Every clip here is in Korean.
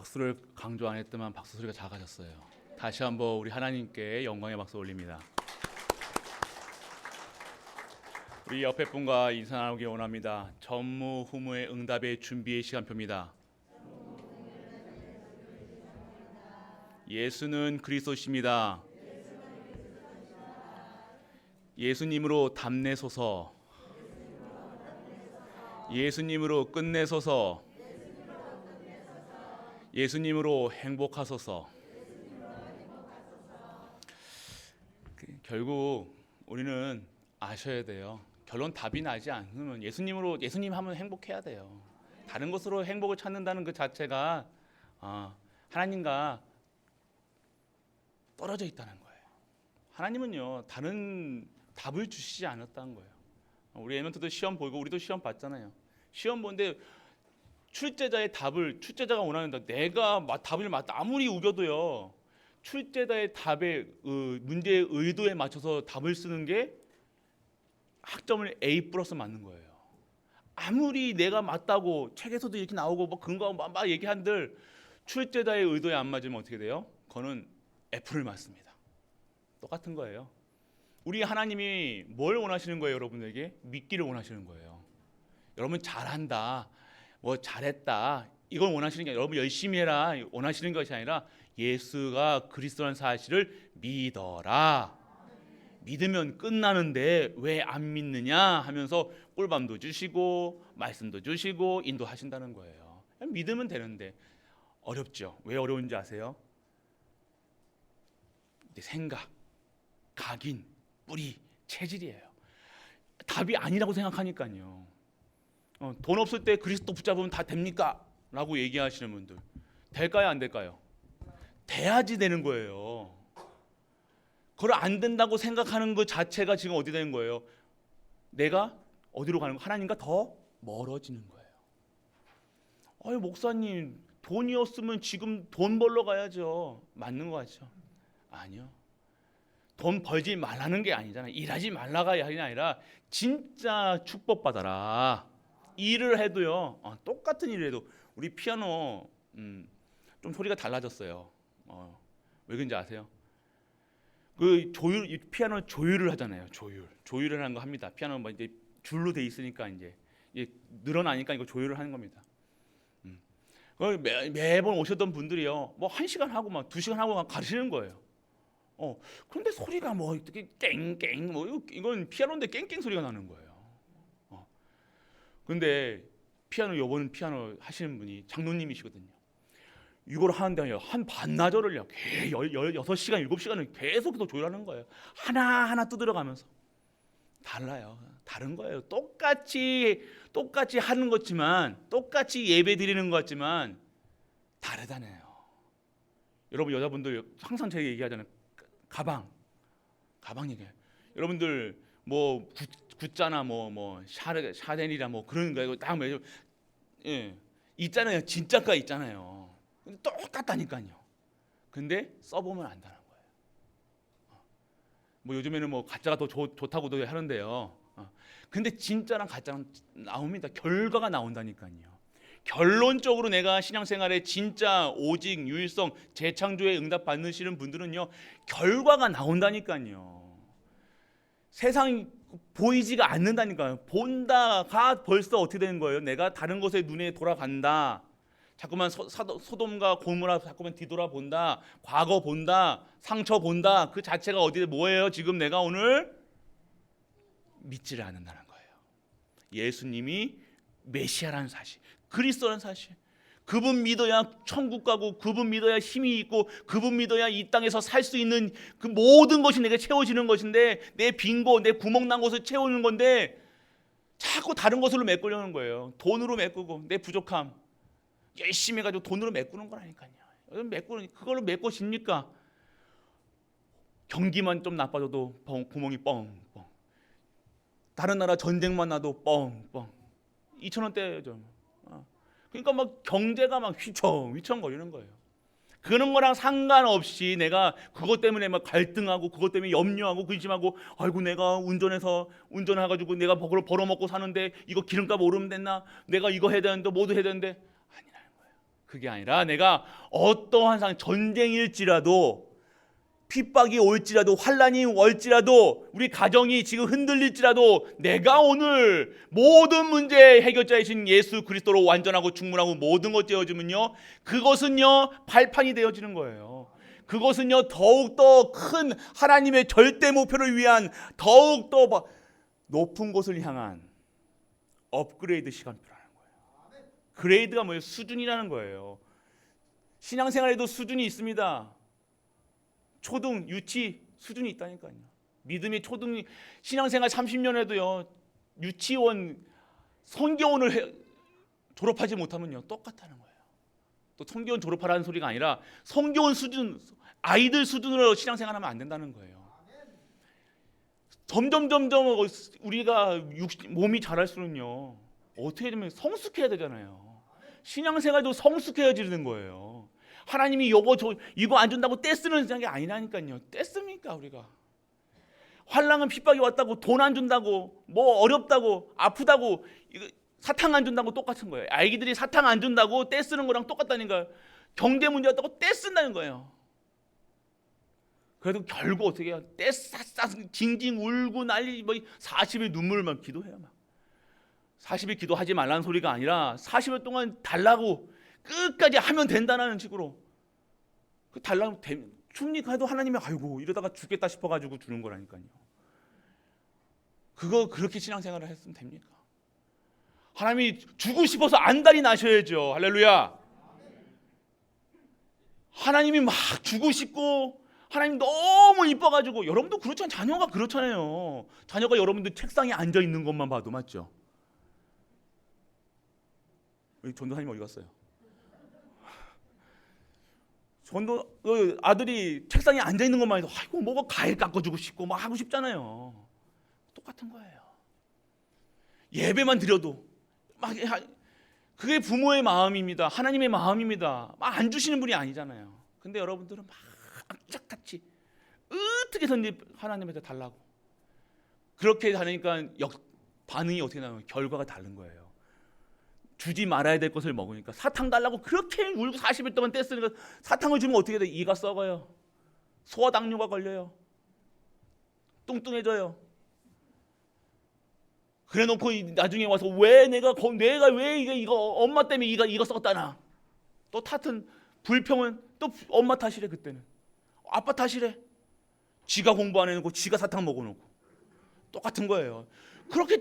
박수를 강조 안 했더만 박수 소리가 작아졌어요. 다시 한번 우리 하나님께 영광의 박수 올립니다. 우리 옆에 분과 인사 나누기 원합니다. 전무후무의 응답의 준비의 시간표입니다. 예수는 그리스도십니다. 예수님으로 답내소서. 예수님으로 끝내소서. 예수님으로 행복하소서. 결국 우리는 아셔야 돼요. 결론 답이 나지 않으면 예수님 하면 행복해야 돼요. 다른 것으로 행복을 찾는다는 그 자체가 하나님과 떨어져 있다는 거예요. 하나님은요 다른 답을 주시지 않았다는 거예요. 우리 에멘트도 시험 보고 우리도 시험 봤잖아요. 시험 보는데 출제자가 원하는 내가 답을 아무리 우겨도요 출제자의 답에 문제의 의도에 맞춰서 답을 쓰는 게 학점을 A+ 맞는 거예요. 아무리 내가 맞다고 책에서도 이렇게 나오고 뭐 근거하고 막 얘기한들 출제자의 의도에 안 맞으면 어떻게 돼요? 그거는 F를 맞습니다. 똑같은 거예요. 우리 하나님이 뭘 원하시는 거예요? 여러분에게 믿기를 원하시는 거예요. 여러분 잘한다, 뭐 잘했다 이걸 원하시는 게 아니라 여러분 열심히 해라 원하시는 것이 아니라 예수가 그리스도라는 사실을 믿어라. 믿으면 끝나는데 왜 안 믿느냐 하면서 꿀밤도 주시고 말씀도 주시고 인도하신다는 거예요. 믿으면 되는데 어렵죠. 왜 어려운지 아세요? 생각, 각인, 뿌리, 체질이에요. 답이 아니라고 생각하니까요. 돈 없을 때 그리스도 붙잡으면 다 됩니까? 라고 얘기하시는 분들 될까요? 안 될까요? 돼야지 되는 거예요. 그걸 안 된다고 생각하는 것 자체가 지금 어디 되는 거예요? 내가 어디로 가는 거? 하나님과 더 멀어지는 거예요. 아유 목사님 돈이었으면 지금 돈 벌러 가야죠. 맞는 거 같죠? 아니요. 돈 벌지 말라는 게 아니잖아요. 일하지 말라가 아니라 진짜 축복받아라. 일을 해도요 똑같은 일을 해도 우리 피아노 좀 소리가 달라졌어요. 왜 그런지 아세요? 그 피아노 조율을 하잖아요. 조율을 하는 거 합니다. 피아노 뭐 이제 줄로 돼 있으니까 이제 늘어나니까 이거 조율을 하는 겁니다. 매번 오셨던 분들이요 뭐 1시간 하고 막 2시간 하고 막 가르치는 거예요. 그런데 소리가 뭐 어떻게 깽깽 뭐 이건 피아노인데 깽깽 소리가 나는 거예요. 근데 요번 피아노 하시는 분이 장로님이시거든요. 이걸 하는데 한 반나절을요 6시간 7시간을 계속해서 조율하는 거예요. 하나하나 두드려가면서 달라요. 다른 거예요. 똑같이 하는 것지만 똑같이 예배 드리는 것 같지만 다르다네요. 여러분 여자분들 항상 제가 얘기하잖아요. 가방 얘기해요. 여러분들 뭐 굿자나 뭐 샤넬이라 뭐 그런 거 이거 딱 있잖아요. 진짜가 있잖아요. 근데 똑같다니까요. 근데 써보면 안다는 거예요. 뭐 요즘에는 뭐 가짜가 더 좋다고도 하는데요. 근데 진짜랑 가짜는 나옵니다. 결과가 나온다니까요. 결론적으로 내가 신앙생활에 진짜 오직 유일성 재창조에 응답 받으시는 분들은요 결과가 나온다니까요. 세상이 보이지가 않는다니까요. 본다가 벌써 어떻게 되는 거예요? 내가 다른 것에 눈에 돌아간다. 자꾸만 소돔과 고모라 자꾸만 뒤돌아본다. 과거 본다. 상처 본다. 그 자체가 어디에 뭐예요? 지금 내가 오늘 믿지를 않는다는 거예요. 예수님이 메시아라는 사실, 그리스도라는 사실, 그분 믿어야 천국 가고 그분 믿어야 힘이 있고 그분 믿어야 이 땅에서 살 수 있는 그 모든 것이 내게 채워지는 것인데 내 빈곳, 내 구멍 난 곳을 채우는 건데 자꾸 다른 것으로 메꾸려는 거예요. 돈으로 메꾸고 내 부족함 열심히 해가지고 돈으로 메꾸는 거라니까요. 그걸로 메꿔집니까? 경기만 좀 나빠져도 구멍이 뻥뻥. 다른 나라 전쟁만 나도 뻥뻥. 2,000원대죠. 그러니까 막 경제가 막 휘청휘청 거리는 거예요. 그런 거랑 상관없이 내가 그것 때문에 막 갈등하고 그것 때문에 염려하고 근심하고 아이고 내가 운전해가지고 내가 벌어먹고 사는데 이거 기름값 오르면 됐나? 내가 이거 해야 되는데 모두 해야 되는데 아니라는 거예요. 그게 아니라 내가 어떠한 상황, 전쟁일지라도 핍박이 올지라도 환난이 올지라도 우리 가정이 지금 흔들릴지라도 내가 오늘 모든 문제의 해결자이신 예수 그리스도로 완전하고 충분하고 모든 것 되어지면요, 그것은요 발판이 되어지는 거예요. 그것은요 더욱더 큰 하나님의 절대 목표를 위한 더욱더 높은 곳을 향한 업그레이드 시간표라는 거예요. 그레이드가 뭐예요? 수준이라는 거예요. 신앙생활에도 수준이 있습니다. 초등, 유치 수준이 있다니까요. 믿음의 초등, 신앙생활 30년 해도요, 유치원, 성교원을 졸업하지 못하면요, 똑같다는 거예요. 또 성교원 졸업하라는 소리가 아니라 성교원 수준, 아이들 수준으로 신앙생활하면 안 된다는 거예요. 점점 우리가 몸이 자랄수록요, 어떻게 되면 성숙해야 되잖아요. 신앙생활도 성숙해야지는 거예요. 하나님이 이거 안 준다고 떼쓰는 게 아니라니까요. 떼씁니까 우리가? 환난은 핍박이 왔다고 돈 안 준다고 뭐 어렵다고 아프다고 이거 사탕 안 준다고 똑같은 거예요. 아이들이 사탕 안 준다고 떼쓰는 거랑 똑같다니까요. 경제 문제 왔다고 떼쓴다는 거예요. 그래도 결국 어떻게 해요? 떼싸싸 징징 울고 난리 40일 눈물만 기도해요. 막 40일 기도하지 말라는 소리가 아니라 40일 동안 달라고 끝까지 하면 된다는 식으로 그 달라고 춥니까 해도 하나님이 아이고 이러다가 죽겠다 싶어가지고 주는 거라니까요. 그거 그렇게 신앙생활을 했으면 됩니까? 하나님이 주고 싶어서 안달이 나셔야죠. 할렐루야. 하나님이 막 주고 싶고 하나님 너무 이뻐가지고, 여러분도 그렇잖아요. 자녀가 그렇잖아요. 자녀가 여러분들 책상에 앉아 있는 것만 봐도 맞죠? 전도사님 어디 갔어요? 전도 아들이 책상에 앉아 있는 것만 해도 아이고 뭐가 과일 깎아주고 싶고 막 하고 싶잖아요. 똑같은 거예요. 예배만 드려도 막 그게 부모의 마음입니다. 하나님의 마음입니다. 막 안 주시는 분이 아니잖아요. 근데 여러분들은 막 악착같이 어떻게든지 하나님한테 달라고 그렇게 하니까 반응이 어떻게 나와요? 결과가 다른 거예요. 주지 말아야 될 것을 먹으니까 사탕 달라고 그렇게 울고 40일 동안 떼쓰니까 사탕을 주면 어떻게 돼? 이가 썩어요. 소화당뇨가 걸려요. 뚱뚱해져요. 그래놓고 나중에 와서 왜 내가 왜 이거 엄마 때문에 이가 썩었다나 또 탓은 불평은 또 엄마 탓이래. 그때는 아빠 탓이래. 지가 공부 안 해놓고 지가 사탕 먹어놓고 똑같은 거예요. 그렇게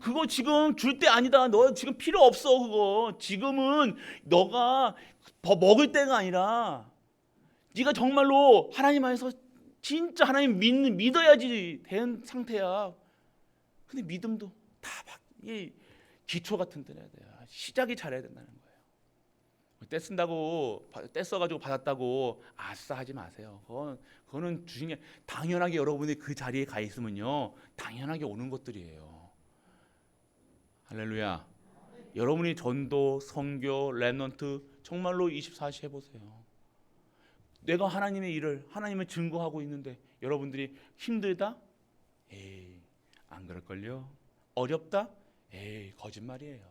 그거 지금 줄 때 아니다. 너 지금 필요 없어. 그거 지금은 너가 먹을 때가 아니라 네가 정말로 하나님 안에서 진짜 하나님 믿어야지 된 상태야. 근데 믿음도 다 이 기초 같은 데야 돼요. 시작이 잘해야 된다는 거예요. 떼써가지고 받았다고 아싸 하지 마세요. 그거는 주신 게 당연하게 여러분이 그 자리에 가 있으면요 당연하게 오는 것들이에요. 할렐루야. 여러분이 전도, 선교, 렘넌트 정말로 24시 해보세요. 내가 하나님의 일을 하나님을 증거하고 있는데 여러분들이 힘들다? 에이 안 그럴걸요. 어렵다? 에이 거짓말이에요.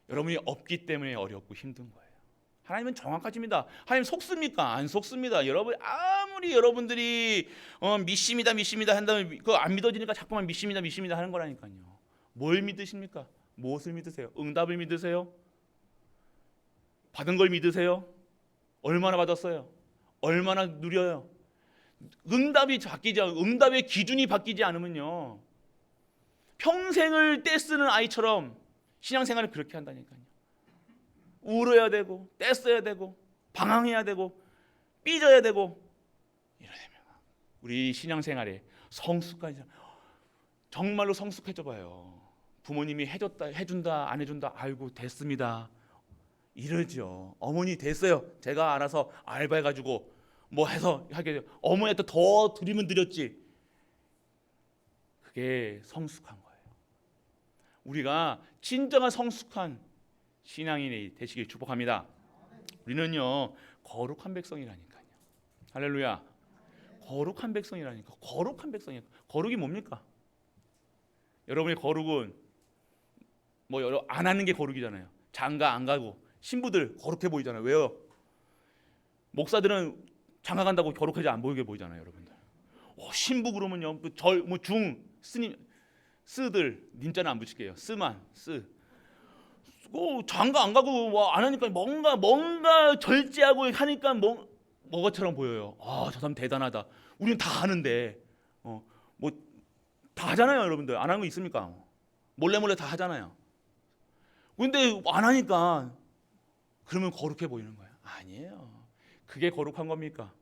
여러분이 없기 때문에 어렵고 힘든 거예요. 하나님은 정확하십니다. 하나님 속습니까? 안 속습니다. 여러분 아무리 여러분들이 믿습니다 한다면 그거 안 믿어지니까 자꾸만 믿습니다 하는 거라니까요. 뭘 믿으십니까? 무엇을 믿으세요? 응답을 믿으세요? 받은 걸 믿으세요? 얼마나 받았어요? 얼마나 누려요? 응답의 기준이 바뀌지 않으면요 평생을 떼쓰는 아이처럼 신앙생활을 그렇게 한다니까요. 울어야 되고 떼써야 되고 방황해야 되고 삐져야 되고 이러면 우리 신앙생활에 성숙까지 정말로 성숙해져 봐요. 부모님이 해준다 안 해준다 아이고 됐습니다 이러죠. 어머니 됐어요. 제가 알아서 알바해가지고 뭐 해서 하게 돼요. 어머니한테 더 드리면 드렸지. 그게 성숙한 거예요. 우리가 진정한 성숙한 신앙인이 되시길 축복합니다. 우리는요 거룩한 백성이라니까요. 할렐루야. 거룩한 백성이라니까. 거룩한 백성이에요. 거룩이 뭡니까? 여러분의 거룩은 뭐 안 하는 게 거룩이잖아요. 장가 안 가고 신부들 거룩해 보이잖아요. 왜요? 목사들은 장가 간다고 거룩하지 안 보이게 보이잖아요, 여러분들. 신부 그러면요, 중 스님 스들 님자는 안 붙일게요. 스만 스. 장가 안 가고 안 하니까 뭔가 절제하고 하니까 뭐가처럼 보여요. 저 사람 대단하다. 우리는 다 하는데 뭐 다 하잖아요, 여러분들. 안 하는 거 있습니까? 몰래 다 하잖아요. 근데 안 하니까 그러면 거룩해 보이는 거예요. 아니에요. 그게 거룩한 겁니까?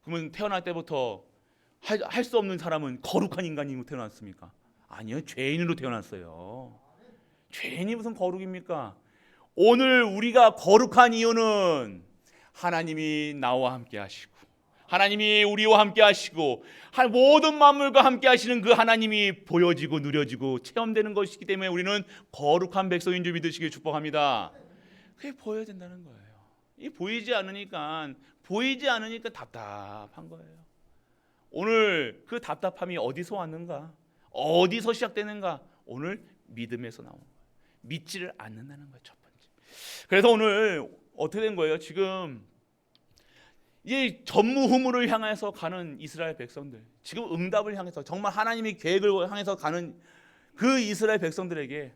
그러면 태어날 때부터 할 수 없는 사람은 거룩한 인간이 태어났습니까? 아니요, 죄인으로 태어났어요. 죄인이 무슨 거룩입니까? 오늘 우리가 거룩한 이유는 하나님이 나와 함께 하시고, 하나님이 우리와 함께 하시고, 모든 만물과 함께 하시는 그 하나님이 보여지고 누려지고 체험되는 것이기 때문에 우리는 거룩한 백성인 줄 믿으시길 축복합니다. 그게 보여야 된다는 거예요. 이 보이지 않으니까 답답한 거예요. 오늘 그 답답함이 어디서 왔는가? 어디서 시작되는가? 오늘 믿음에서 나온 거예요. 믿지를 않는다는 거예요, 첫 번째. 그래서 오늘 어떻게 된 거예요? 지금 이 전무후무를 향해서 가는 이스라엘 백성들, 지금 응답을 향해서 정말 하나님의 계획을 향해서 가는 그 이스라엘 백성들에게,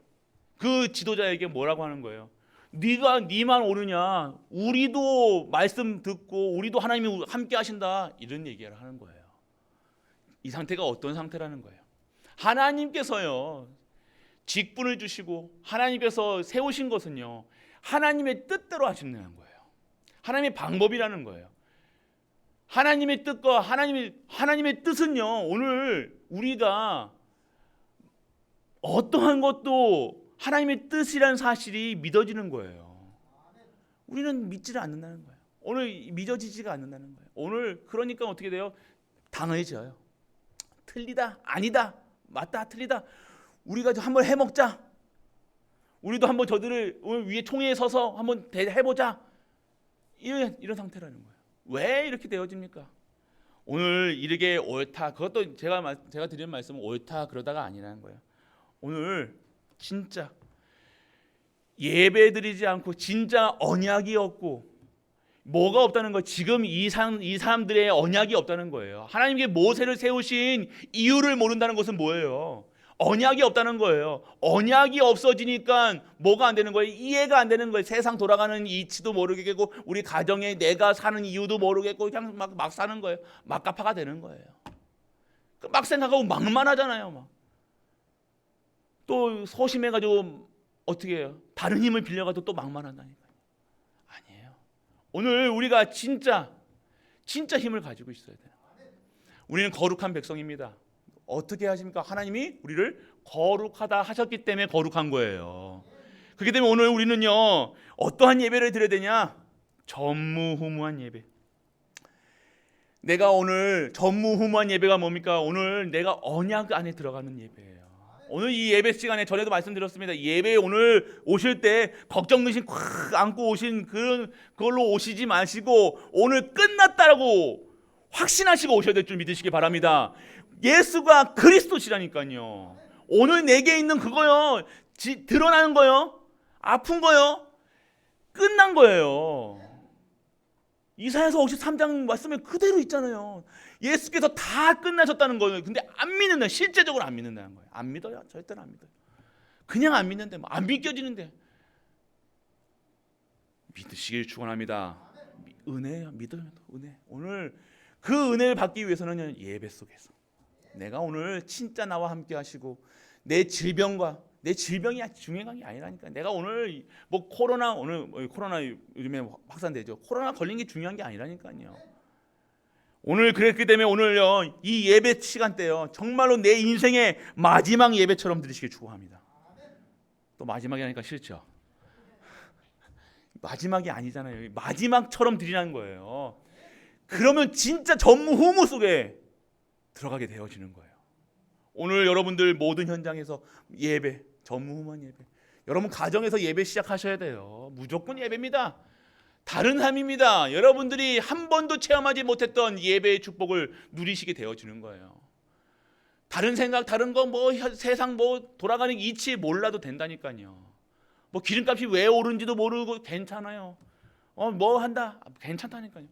그 지도자에게 뭐라고 하는 거예요? 니만 오느냐? 우리도 말씀 듣고 우리도 하나님이 함께 하신다, 이런 얘기를 하는 거예요. 이 상태가 어떤 상태라는 거예요? 하나님께서요, 직분을 주시고 하나님께서 세우신 것은요, 하나님의 뜻대로 하신다는 거예요. 하나님의 방법이라는 거예요. 하나님의 뜻과 하나님의 뜻은요, 오늘 우리가 어떠한 것도 하나님의 뜻이라는 사실이 믿어지는 거예요. 우리는 믿지를 않는다는 거예요. 오늘 믿어지지가 않는다는 거예요. 오늘 그러니까 어떻게 돼요? 당해져요. 틀리다, 아니다, 맞다, 틀리다. 우리가 한번 해먹자. 우리도 한번 저들을 위에 총회에 서서 한번 해보자. 이런 상태라는 거예요. 왜 이렇게 되어집니까? 오늘 이르게 옳다. 그것도 제가 드리는 말씀은 옳다 그러다가 아니라는 거예요. 오늘 진짜 예배드리지 않고 진짜 언약이 없고 뭐가 없다는 거예요. 지금 이 사람들의 언약이 없다는 거예요. 하나님께 모세를 세우신 이유를 모른다는 것은 뭐예요? 언약이 없다는 거예요. 언약이 없어지니까 뭐가 안 되는 거예요? 이해가 안 되는 거예요. 세상 돌아가는 이치도 모르겠고 우리 가정에 내가 사는 이유도 모르겠고 그냥 막 사는 거예요. 막가파가 되는 거예요. 막 생각하고 막만 하잖아요. 또 소심해가지고 어떻게 해요? 다른 힘을 빌려가지고 또 막만 한다니까요. 아니에요. 오늘 우리가 진짜 힘을 가지고 있어야 돼요. 우리는 거룩한 백성입니다. 어떻게 하십니까? 하나님이 우리를 거룩하다 하셨기 때문에 거룩한 거예요. 그렇기 때문에 오늘 우리는요, 어떠한 예배를 드려야 되냐? 전무후무한 예배. 내가 오늘 전무후무한 예배가 뭡니까? 오늘 내가 언약 안에 들어가는 예배예요. 오늘 이 예배 시간에 전에도 말씀드렸습니다. 예배에 오늘 오실 때 걱정 근심 콱 안고 오신 그걸로 오시지 마시고 오늘 끝났다라고 확신하시고 오셔야 될 줄 믿으시기 바랍니다. 예수가 그리스도시라니까요. 오늘 내게 있는 그거요, 드러나는 거요, 아픈 거요, 끝난 거예요. 이사야서 53장 말씀에 그대로 있잖아요. 예수께서 다 끝나셨다는 거예요. 근데 안 믿는다. 실제적으로 안 믿는다는 거예요. 안 믿어요. 절대로 안 믿어요. 그냥 안 믿는데 안 믿겨지는데 믿으시길 축원합니다. 은혜예요. 믿어요. 은혜. 오늘 그 은혜를 받기 위해서는 예배 속에서 내가 오늘 진짜 나와 함께 하시고 내 질병이 중요한 게 아니라니까. 내가 오늘 코로나 요즘에 확산되죠. 코로나 걸린 게 중요한 게 아니라니까요. 오늘 그랬기 때문에 오늘요, 이 예배 시간 때요, 정말로 내 인생의 마지막 예배처럼 드리시길 축복합니다. 또 마지막이 하니까 싫죠. 마지막이 아니잖아요. 마지막처럼 드리라는 거예요. 그러면 진짜 전무후무 속에 들어가게 되어지는 거예요. 오늘 여러분들 모든 현장에서 예배, 전무후무한 예배. 여러분 가정에서 예배 시작하셔야 돼요. 무조건 예배입니다. 다른 삶입니다. 여러분들이 한 번도 체험하지 못했던 예배의 축복을 누리시게 되어지는 거예요. 다른 생각, 다른 거 세상 돌아가는 이치 몰라도 된다니까요. 뭐 기름값이 왜 오른지도 모르고 괜찮아요. 뭐 한다 괜찮다니까요.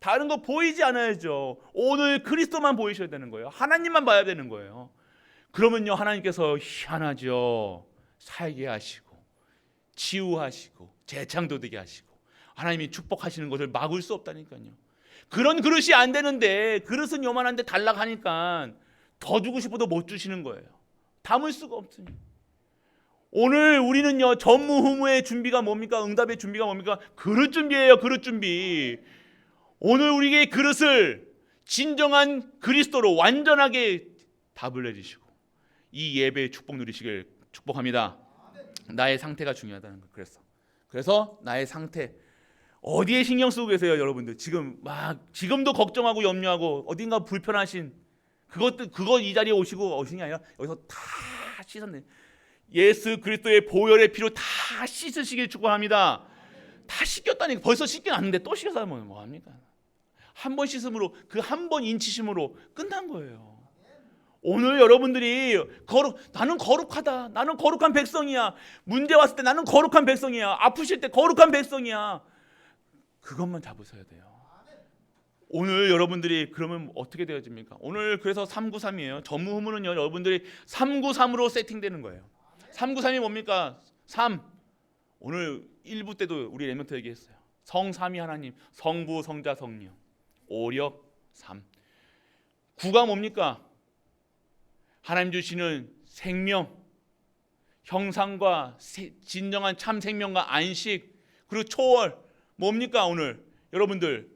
다른 거 보이지 않아야죠. 오늘 그리스도만 보이셔야 되는 거예요. 하나님만 봐야 되는 거예요. 그러면요 하나님께서 희한하죠. 살게 하시고 치유하시고 재창조되게 하시고 하나님이 축복하시는 것을 막을 수 없다니까요. 그런 그릇이 안 되는데 그릇은 요만한데 달라고 하니까 더 주고 싶어도 못 주시는 거예요. 담을 수가 없으니. 오늘 우리는요 전무후무의 준비가 뭡니까? 응답의 준비가 뭡니까? 그릇 준비예요. 그릇 준비. 오늘 우리에게 그릇을 진정한 그리스도로 완전하게 답을 내주시고 이 예배의 축복 누리시길 축복합니다. 나의 상태가 중요하다는 거. 그래서 나의 상태 어디에 신경 쓰고 계세요, 여러분들? 지금도 걱정하고 염려하고 어딘가 불편하신 그거 이 자리에 오신 게 아니라 여기서 다 씻었네. 예수 그리스도의 보혈의 피로 다 씻으시길 축복합니다. 다 씻겼다니까. 벌써 씻긴 않는데 또 씻어서 하면 뭐 합니까? 한 번 씻음으로 그 한 번 인치심으로 끝난 거예요. 오늘 여러분들이 나는 거룩하다. 나는 거룩한 백성이야. 문제 왔을 때 나는 거룩한 백성이야. 아프실 때 거룩한 백성이야. 그것만 잡으셔야 돼요. 오늘 여러분들이 그러면 어떻게 되어집니까? 오늘 그래서 393이에요. 전무후무는요 여러분들이 393으로 세팅되는 거예요. 393이 뭡니까? 3. 오늘 1부 때도 우리 렘넌트 얘기했어요. 성삼위 하나님, 성부, 성자, 성령. 오력 3. 9가 뭡니까? 하나님 주시는 생명, 형상과 진정한 참 생명과 안식, 그리고 초월. 뭡니까 오늘 여러분들?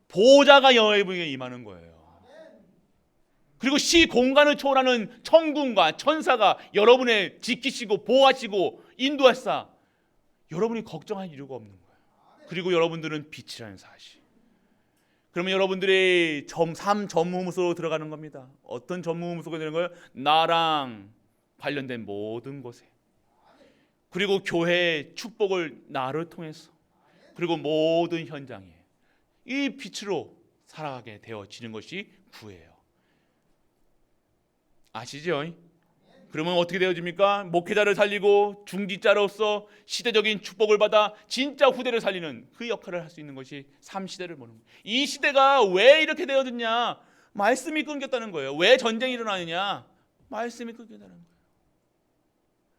보호자가 여러분에게 임하는 거예요. 그리고 시 공간을 초월하는 천군과 천사가 여러분을 지키시고 보호하시고 인도하사 여러분이 걱정할 이유가 없는 거예요. 그리고 여러분들은 빛이라는 사실. 그러면 여러분들이 3 전무후무소로 들어가는 겁니다. 어떤 전무후무소가 되는 거예요? 나랑 관련된 모든 곳에. 그리고 교회의 축복을 나를 통해서. 그리고 모든 현장에 이 빛으로 살아가게 되어지는 것이 구예요. 아시죠? 그러면 어떻게 되어집니까? 목회자를 살리고 중직자로서 시대적인 축복을 받아 진짜 후대를 살리는 그 역할을 할 수 있는 것이 3시대를 보는 거예요. 이 시대가 왜 이렇게 되어졌냐? 말씀이 끊겼다는 거예요. 왜 전쟁이 일어나느냐? 말씀이 끊겼다는 거예요.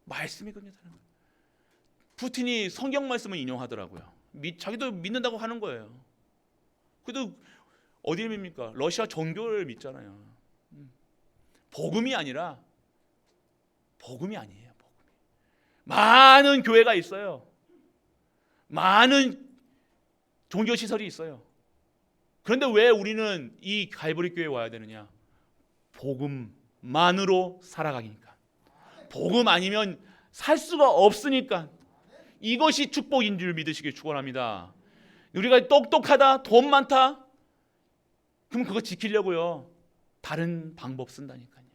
말씀이 끊겼다는 거예요. 푸틴이 성경 말씀을 인용하더라고요. 자기도 믿는다고 하는 거예요. 그래도 어디를 믿습니까? 러시아 종교를 믿잖아요. 복음이 아니에요. 복음이. 많은 교회가 있어요. 많은 종교 시설이 있어요. 그런데 왜 우리는 이 갈보리 교회에 와야 되느냐? 복음만으로 살아가니까. 복음 아니면 살 수가 없으니까. 이것이 축복인 줄 믿으시길 축원합니다. 우리가 똑똑하다, 돈 많다, 그럼 그거 지키려고요 다른 방법 쓴다니까요.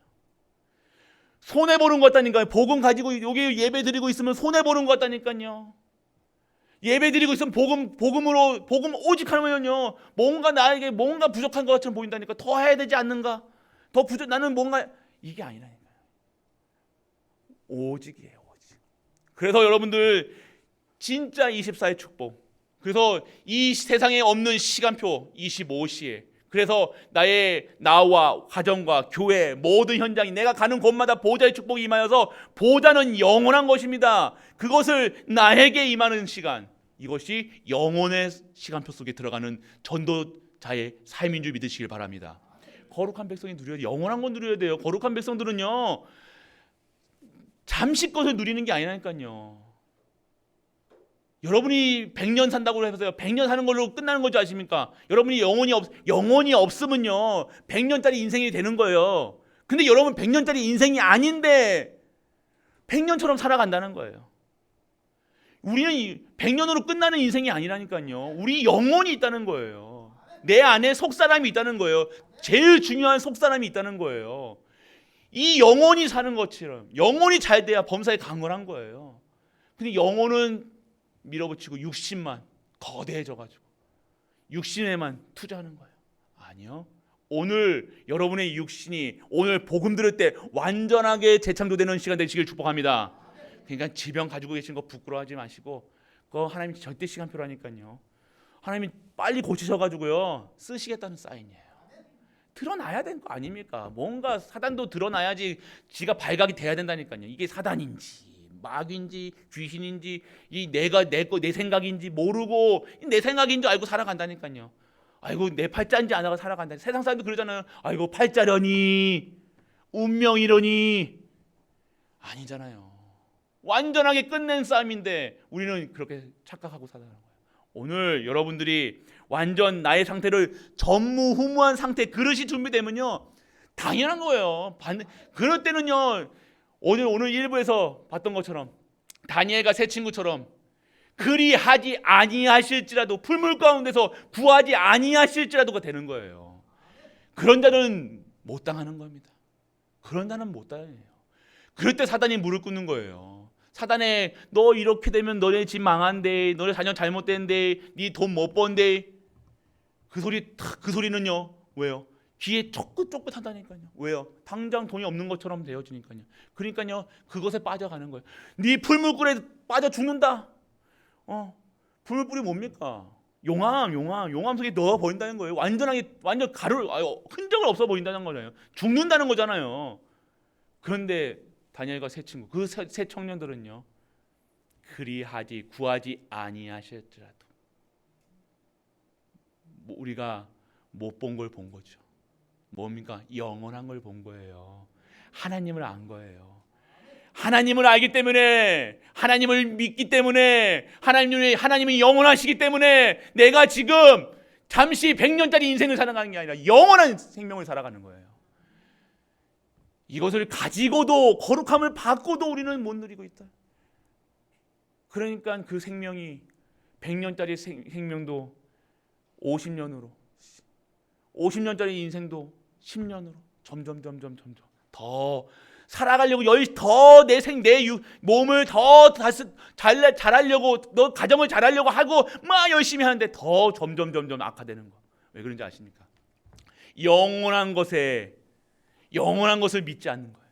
손해 보는 것 같다니까요. 복음 가지고 여기 예배 드리고 있으면 손해 보는 것 같다니까요. 예배 드리고 있으면 복음 오직 하면요 뭔가 나에게 뭔가 부족한 것처럼 보인다니까. 더 해야 되지 않는가? 나는 뭔가 이게 아니라니까요. 오직이에요, 오직. 그래서 여러분들 진짜 24의 축복. 그래서 이 세상에 없는 시간표 25시에. 그래서 나와 가정과 교회 모든 현장이 내가 가는 곳마다 보좌의 축복이 임하여서 보좌는 영원한 것입니다. 그것을 나에게 임하는 시간. 이것이 영혼의 시간표 속에 들어가는 전도자의 삶인 줄 믿으시길 바랍니다. 거룩한 백성이 누려야 영원한 건 누려야 돼요. 거룩한 백성들은요 잠시 것을 누리는 게 아니라니까요. 여러분이 100년 산다고 해서요 100년 사는 걸로 끝나는 거지 아십니까? 여러분이 영혼이 없으면요 100년짜리 인생이 되는 거예요. 근데 여러분 100년짜리 인생이 아닌데 100년처럼 살아간다는 거예요. 우리는 100년으로 끝나는 인생이 아니라니까요. 우리 영혼이 있다는 거예요. 내 안에 속사람이 있다는 거예요. 제일 중요한 속사람이 있다는 거예요. 이 영혼이 사는 것처럼 영혼이 잘 돼야 범사에 강건한 거예요. 근데 영혼은 밀어붙이고 육신만 거대해져가지고 육신에만 투자하는 거예요. 아니요. 오늘 여러분의 육신이 오늘 복음 들을 때 완전하게 재창조되는 시간 되시길 축복합니다. 그러니까 지병 가지고 계신 거 부끄러워하지 마시고 그거 하나님 절대 시간표라니까요. 하나님이 빨리 고치셔가지고요 쓰시겠다는 사인이에요. 드러나야 되는 거 아닙니까? 뭔가 사단도 드러나야지 지가 발각이 돼야 된다니까요. 이게 사단인지 마귀인지 귀신인지 이 내가 내 생각인지 모르고 내 생각인 줄 알고 살아간다니까요. 아이고 내 팔자인지 안 알고 살아간다. 세상 사람도 그러잖아요. 아이고 팔자려니 운명이려니 아니잖아요. 완전하게 끝낸 싸움인데 우리는 그렇게 착각하고 살아가는 거예요. 오늘 여러분들이 완전 나의 상태를 전무후무한 상태 그릇이 준비되면요 당연한 거예요. 그럴 때는요 오늘 일부에서 봤던 것처럼 다니엘과 세 친구처럼 그리하지 아니하실지라도 풀물 가운데서 구하지 아니하실지라도가 되는 거예요. 그런 자는 못 당하는 겁니다. 그런 자는 못 당해요. 그럴 때 사단이 무릎 꿇는 거예요. 사단에 너 이렇게 되면 너네 집 망한대, 너네 자녀 잘못된대, 네 돈 못 번대. 그 소리는요 왜요? 귀에 쫓긋쫓긋하다니까요. 왜요? 당장 돈이 없는 것처럼 되어지니까요. 그러니까요 그것에 빠져가는 거예요. 네 풀물불에 빠져 죽는다. 풀물불이 뭡니까? 용암 속에 넣어 버린다는 거예요. 완전 흔적을 없어 버린다는 거잖아요. 죽는다는 거잖아요. 그런데 다니엘과 세 친구, 그 세 청년들은요 그리하지 구하지 아니하실지라도 우리가 못 본 걸 본 거죠. 뭡니까? 영원한 걸 본 거예요. 하나님을 안 거예요. 하나님을 알기 때문에, 하나님을 믿기 때문에, 하나님이 영원하시기 때문에 내가 지금 잠시 100년짜리 인생을 살아가는 게 아니라 영원한 생명을 살아가는 거예요. 이것을 가지고도 거룩함을 받고도 우리는 못 누리고 있다. 그러니까 그 생명이 100년짜리 생명도 50년짜리 인생도 10년으로 점점 더 살아가려고 더 내 몸을 더 잘하려고 너 가정을 잘하려고 하고 막 열심히 하는데 더 점점 악화되는 거. 왜 그런지 아십니까? 영원한 것을 믿지 않는 거예요.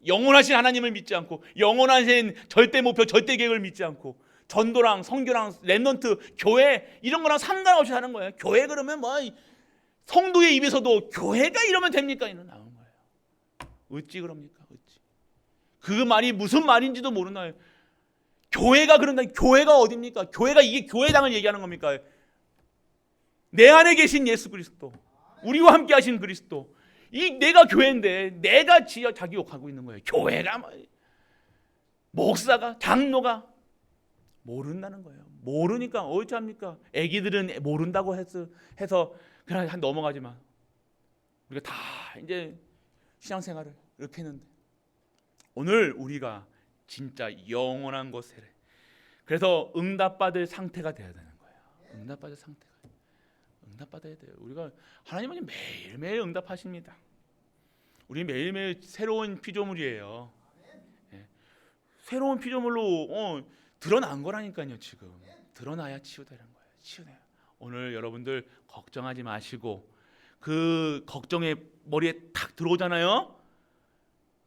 영원하신 하나님을 믿지 않고 영원하신 절대 목표, 절대 계획을 믿지 않고 전도랑 성교랑 렘넌트, 교회 이런 거랑 상관없이 하는 거예요. 교회 그러면 뭐 성도의 입에서도 교회가 이러면 됩니까? 이런 나오는 거예요. 어찌 그럽니까? 어찌. 그 말이 무슨 말인지도 모르나요? 교회가 그런다. 교회가 어딥니까? 교회가 이게 교회당을 얘기하는 겁니까? 내 안에 계신 예수 그리스도, 우리와 함께 하신 그리스도. 이 내가 교회인데 내가 자기 욕하고 있는 거예요. 교회가 뭐, 목사가 장로가 모른다는 거예요. 모르니까 어찌 합니까? 애기들은 모른다고 해서 그냥 넘어가지만 우리가 다 이제 신앙생활을 이렇게 했는데 오늘 우리가 진짜 영원한 것에 그래서 응답받을 상태가 돼야 되는 거예요. 응답받아야 돼요. 우리가 하나님은 매일매일 응답하십니다. 우리 매일매일 새로운 피조물이에요. 새로운 피조물로 드러난 거라니까요. 지금 드러나야 치유되는 거예요. 치유돼요. 오늘 여러분들 걱정하지 마시고 그 걱정의 머리에 탁 들어오잖아요.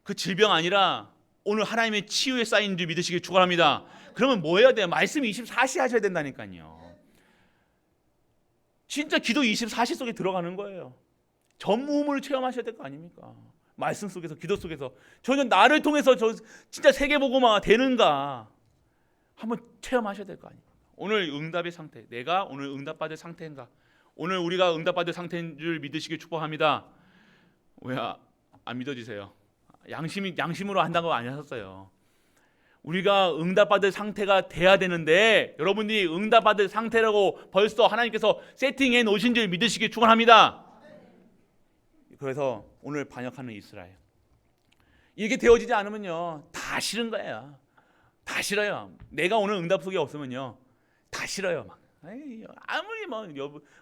그 질병 아니라 오늘 하나님의 치유의 사인인 줄 믿으시길 축원합니다. 그러면 뭐 해야 돼요? 말씀 24시 하셔야 된다니까요. 진짜 기도 24시 속에 들어가는 거예요. 전무후무를 체험하셔야 될 거 아닙니까? 말씀 속에서, 기도 속에서 저는 나를 통해서 저 진짜 세계복음화가 되는가 한번 체험하셔야 될 거 아닙니까? 오늘 응답의 상태, 내가 오늘 응답받을 상태인가? 오늘 우리가 응답받을 상태인 줄 믿으시길 축복합니다. 왜 안 믿어지세요? 양심으로 한다고 안 하셨어요. 우리가 응답받을 상태가 돼야 되는데 여러분들이 응답받을 상태라고 벌써 하나님께서 세팅해 놓으신 줄 믿으시길 축원합니다. 그래서 오늘 반역하는 이스라엘 이게 되어지지 않으면요 다 싫은 거예요. 다 싫어요. 내가 오늘 응답 속에 없으면요 다 싫어요. 막 아무리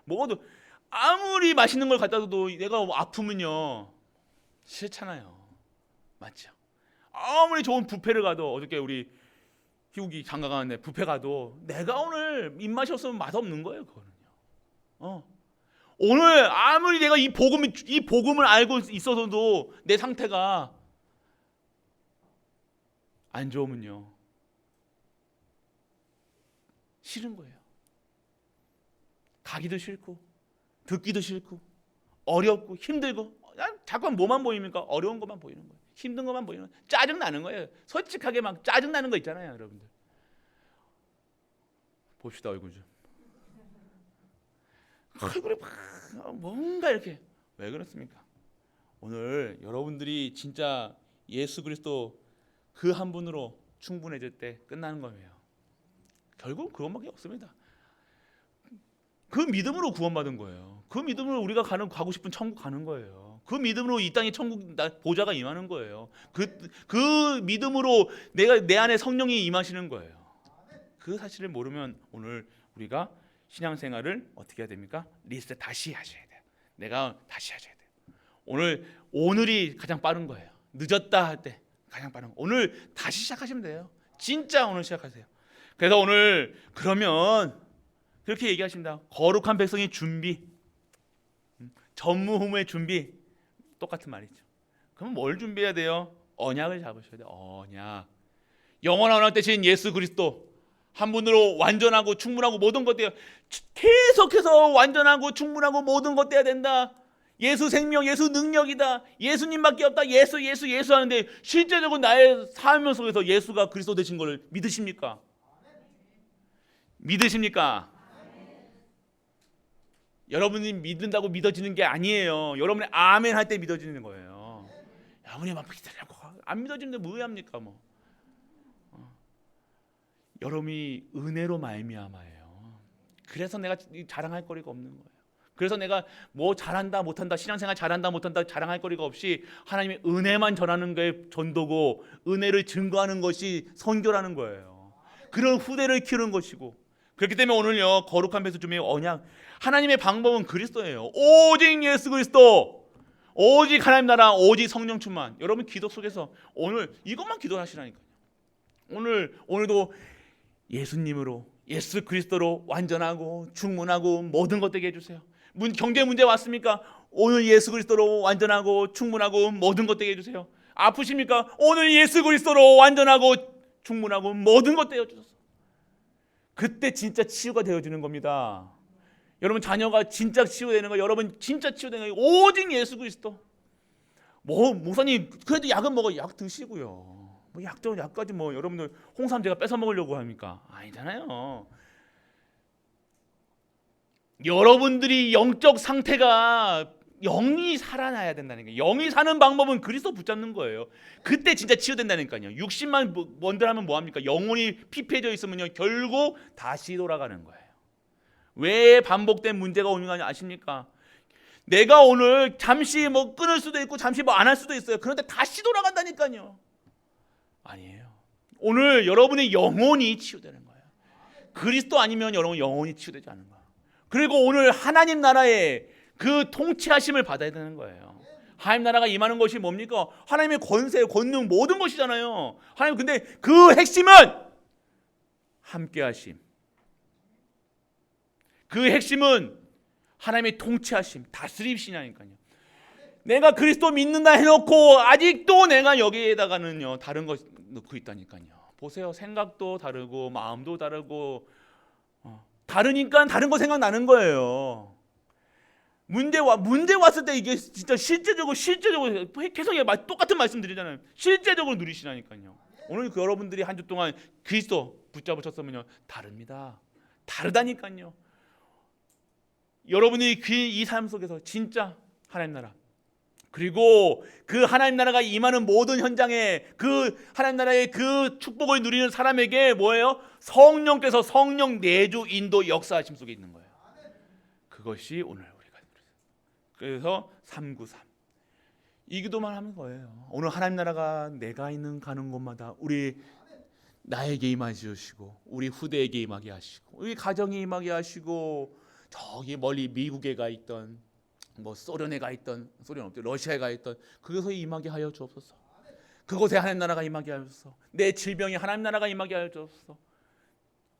먹어도 아무리 맛있는 걸 갖다 줘도 내가 아프면요 싫잖아요. 맞죠? 아무리 좋은 뷔페를 가도 어저께 우리 희욱이 장가 가는데 뷔페 가도 내가 오늘 입맛이 없으면 맛없는 거예요. 그거는요. 오늘 아무리 내가 이 복음을 알고 있어서도 내 상태가 안 좋으면요 싫은 거예요. 가기도 싫고 듣기도 싫고 어렵고 힘들고 자꾸 뭐만 보입니까? 어려운 것만 보이는 거예요. 힘든 것만 보이는 거예요. 짜증 나는 거예요. 솔직하게 막 짜증 나는 거 있잖아요, 여러분들. 봅시다 얼굴 좀. 얼굴이 막 뭔가 이렇게 왜 그렇습니까? 오늘 여러분들이 진짜 예수 그리스도 그 한 분으로 충분해질 때 끝나는 거예요. 결국 그것밖에 없습니다. 그 믿음으로 구원받은 거예요. 그 믿음으로 우리가 가고 싶은 천국 가는 거예요. 그 믿음으로 이 땅에 천국 보좌가 임하는 거예요. 그 믿음으로 내 안에 성령이 임하시는 거예요. 그 사실을 모르면 오늘 우리가 신앙생활을 어떻게 해야 됩니까? 리셋 다시 하셔야 돼요. 내가 다시 하셔야 돼요. 오늘이 가장 빠른 거예요. 늦었다 할 때 가장 빠른 거. 오늘 다시 시작하시면 돼요. 진짜 오늘 시작하세요. 그래서 오늘 그러면 그렇게 얘기하십니다. 거룩한 백성의 준비, 전무후무의 준비, 똑같은 말이죠. 그럼 뭘 준비해야 돼요? 언약을 잡으셔야 돼요. 언약. 영원한 언약 되신 예수 그리스도 한 분으로 완전하고 충분하고 모든 것 돼요. 계속해서 완전하고 충분하고 모든 것 돼야 된다. 예수 생명, 예수 능력이다. 예수님밖에 없다. 예수 하는데 실제적으로 나의 삶 속에서 예수가 그리스도 되신 걸 믿으십니까? 믿으십니까? 여러분이 믿는다고 믿어지는 게 아니에요. 여러분이 아멘 할 때 믿어지는 거예요. 여러분이 막 믿으려고 안 믿어지는데 뭐 합니까 뭐. 여러분이 은혜로 말미암아요. 그래서 내가 자랑할 거리가 없는 거예요. 그래서 내가 뭐 잘한다 못한다 신앙생활 잘한다 못한다 자랑할 거리가 없이 하나님의 은혜만 전하는 게 전도고 은혜를 증거하는 것이 선교라는 거예요. 그런 후대를 키우는 것이고 그렇기 때문에 오늘요 거룩한 백성 준비의 언약 하나님의 방법은 그리스도예요. 오직 예수 그리스도 오직 하나님 나라 오직 성령 충만. 여러분 기도 속에서 오늘 이것만 기도하시라니까요. 오늘도 예수님으로 예수 그리스도로 완전하고 충분하고 모든 것 되게 해주세요. 경제 문제 왔습니까? 오늘 예수 그리스도로 완전하고 충분하고 모든 것 되게 해주세요. 아프십니까? 오늘 예수 그리스도로 완전하고 충분하고 모든 것 되어 주소서. 그때 진짜 치유가 되어지는 겁니다. 여러분 자녀가 진짜 치유되는 거, 여러분 진짜 치유되는 거 오직 예수 그리스도. 뭐 목사님 그래도 약은 먹어 약 드시고요. 뭐 약까지 뭐 여러분들 홍삼 제가 뺏어 먹으려고 합니까? 아니잖아요. 여러분들이 영적 상태가 영이 살아나야 된다는 거예요. 영이 사는 방법은 그리스도 붙잡는 거예요. 그때 진짜 치유된다니까요. 육신만 먼저 하면 뭐합니까? 영혼이 피폐해져 있으면요 결국 다시 돌아가는 거예요. 왜 반복된 문제가 오는 거 아십니까? 내가 오늘 잠시 뭐 끊을 수도 있고 잠시 뭐 안 할 수도 있어요. 그런데 다시 돌아간다니까요. 아니에요. 오늘 여러분의 영혼이 치유되는 거예요. 그리스도 아니면 여러분 영혼이 치유되지 않는 거예요. 그리고 오늘 하나님 나라의 그 통치하심을 받아야 되는 거예요. 하나님 나라가 임하는 것이 뭡니까? 하나님의 권세, 권능 모든 것이잖아요. 하나님 근데 그 핵심은 함께하심. 그 핵심은 하나님의 통치하심, 다스리시냐니까요. 내가 그리스도 믿는다 해놓고 아직도 내가 여기에다가는요 다른 것 넣고 있다니까요. 보세요, 생각도 다르고 마음도 다르고 다르니까 다른 거 생각나는 거예요. 문제 왔을 때 이게 진짜 실제적으로 계속 똑같은 말씀 드리잖아요. 실제적으로 누리시라니까요. 오늘 여러분들이 한 주 동안 그리스도 붙잡으셨으면요 다릅니다. 다르다니까요. 여러분이 이 삶 속에서 진짜 하나님 나라 그리고 그 하나님 나라가 임하는 모든 현장에 그 하나님 나라의 그 축복을 누리는 사람에게 뭐예요? 성령께서 성령 내주 인도 역사하심 속에 있는 거예요. 그것이 오늘 우리가 그래서 393 이 기도만 하는 거예요. 오늘 하나님 나라가 내가 가는 곳마다 나에게 임하시고 우리 후대에게 임하게 하시고 우리 가정에 임하게 하시고 저기 멀리 미국에 가 있던 뭐 소련에 가 있던 소련 없죠 러시아에 가 있던 그곳에 임하게 하여 주옵소서. 그곳에 하나님 나라가 임하게 하여 주옵소서. 내 질병에 하나님 나라가 임하게 하여 주옵소서.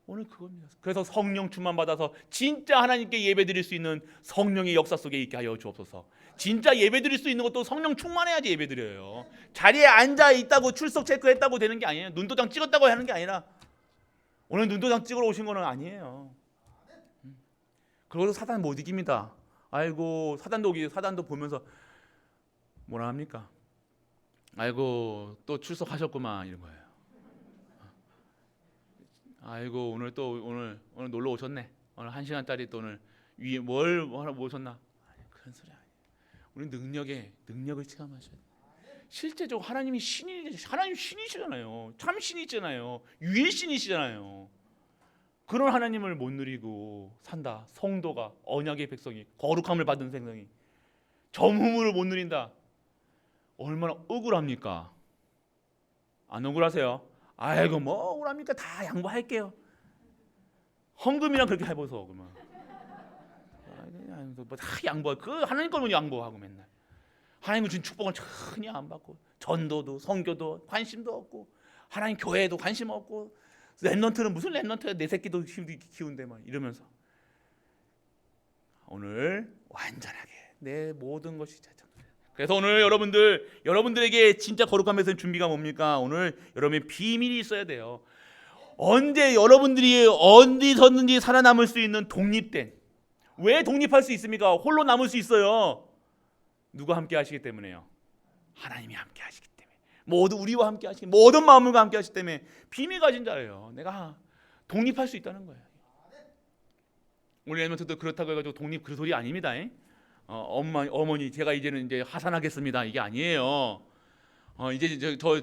오늘 그겁니다. 그래서 성령 충만 받아서 진짜 하나님께 예배드릴 수 있는 성령의 역사 속에 있게 하여 주옵소서. 진짜 예배드릴 수 있는 것도 성령 충만해야지 예배드려요. 자리에 앉아 있다고 출석 체크했다고 되는 게 아니에요. 눈도장 찍었다고 하는 게 아니라 오늘 눈도장 찍으러 오신 거는 아니에요. 그러고도 사단 못 이깁니다. 아이고 사단도 보면서 뭐라 합니까? 아이고 또 출석하셨구만 이런 거예요. 아이고 오늘 놀러 오셨네. 오늘 1시간짜리 또 오늘 위에 뭘 하러 오셨나? 그런 소리 아니에요. 우리 능력을 체험하셔야 돼요. 실제적으로 하나님 신이시잖아요. 참 신이잖아요. 유일 신이시잖아요. 그런 하나님을 못 누리고 산다. 성도가, 언약의 백성이, 거룩함을 받은 백성이 점음을 못 누린다. 얼마나 억울합니까? 안 억울하세요? 아이고 뭐 억울합니까? 다 양보할게요. 헌금이랑 그렇게 해보소 그러면. 뭐다 양보. 그 하나님 거면 양보하고 맨날. 하나님 준 축복을 전혀 안 받고, 전도도 선교도 관심도 없고, 하나님 교회에도 관심 없고, 랩넌트는 무슨 랩넌트야, 내 새끼도 키운데 막 이러면서. 오늘 완전하게 내 모든 것이 그래서 오늘 여러분들에게 진짜 거룩함에서 준비가 뭡니까? 오늘 여러분의 비밀이 있어야 돼요. 언제 여러분들이 어디서든지 살아남을 수 있는 독립된, 왜 독립할 수 있습니까? 홀로 남을 수 있어요. 누가 함께 하시기 때문에요. 하나님이 함께 하시기 때문에. 모두 우리와 함께 하시기, 모든 마음과 함께 하시기 때문에 비밀 가진 자예요. 내가 독립할 수 있다는 거예요. 우리 랩런트도 그렇다고 해가지고 독립 그 소리 아닙니다. 어머니 제가 이제는 이제 하산하겠습니다. 이게 아니에요. 이제 저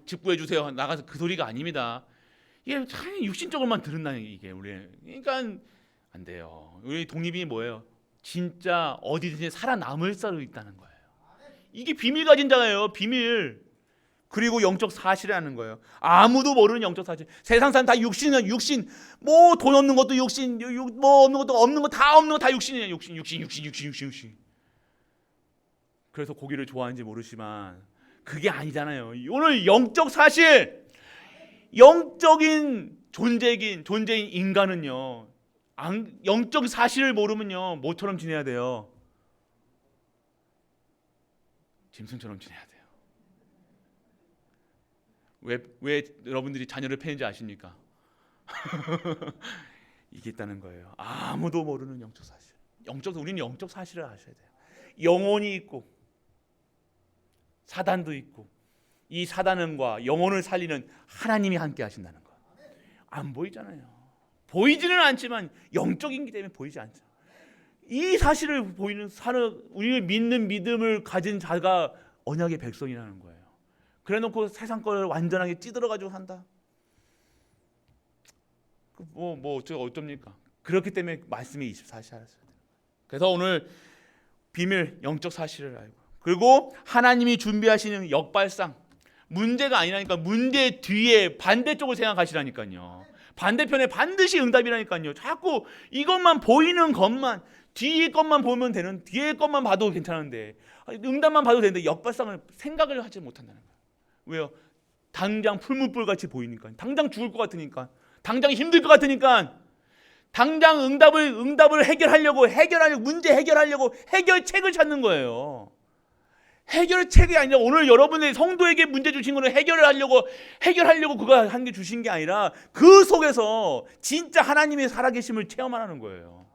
집 구해주세요. 나가서 그 소리가 아닙니다. 이게 참 육신적으로만 들은다는 이게 우리. 그러니까 안 돼요. 우리 독립이 뭐예요? 진짜 어디든지 살아남을 수 있다는 거예요. 이게 비밀 가진 자예요. 비밀. 그리고 영적 사실이라는 거예요. 아무도 모르는 영적 사실. 세상 사람 다 육신이야. 육신. 뭐 돈 없는 것도 육신, 뭐 없는 것도 없는 거 다 없는 거 다 육신이에요. 육신. 그래서 고기를 좋아하는지 모르지만 그게 아니잖아요. 오늘 영적 사실, 영적인 존재인 인간은요, 영적 사실을 모르면요 뭐처럼 지내야 돼요? 짐승처럼 지내야 돼요. 왜 여러분들이 자녀를 패는지 아십니까? 이게 있다는 거예요. 아무도 모르는 영적 사실. 우리는 영적 사실을 아셔야 돼요. 영혼이 있고 사단도 있고, 이 사단과 영혼을 살리는 하나님이 함께 하신다는 거. 안 보이잖아요. 보이지는 않지만 영적이기 때문에 보이지 않죠. 이 사실을 보이는 우리를 믿는 믿음을 가진 자가 언약의 백성이라는 거예요. 그래놓고 세상 거를 완전하게 찌들어가지고 산다. 어쩝니까? 그렇기 때문에 말씀이 24시간 하셔야 돼요. 그래서 오늘 비밀, 영적 사실을 알고, 그리고 하나님이 준비하시는 역발상, 문제가 아니라니까. 문제 뒤에 반대쪽을 생각하시라니까요. 반대편에 반드시 응답이라니까요. 자꾸 이것만 보이는 것만, 뒤에 것만 보면 되는, 뒤에 것만 봐도 괜찮은데, 응답만 봐도 되는데 역발상을 생각을 하지 못한다는 거예요. 왜요? 당장 풀무불같이 보이니까, 당장 죽을 것 같으니까, 당장 힘들 것 같으니까, 당장 응답을 해결하려고 문제 해결하려고 해결책을 찾는 거예요. 해결책이 아니라 오늘 여러분의 성도에게 문제 주신 거는 해결하려고 그거 한 게 주신 게 아니라 그 속에서 진짜 하나님의 살아계심을 체험하라는 거예요.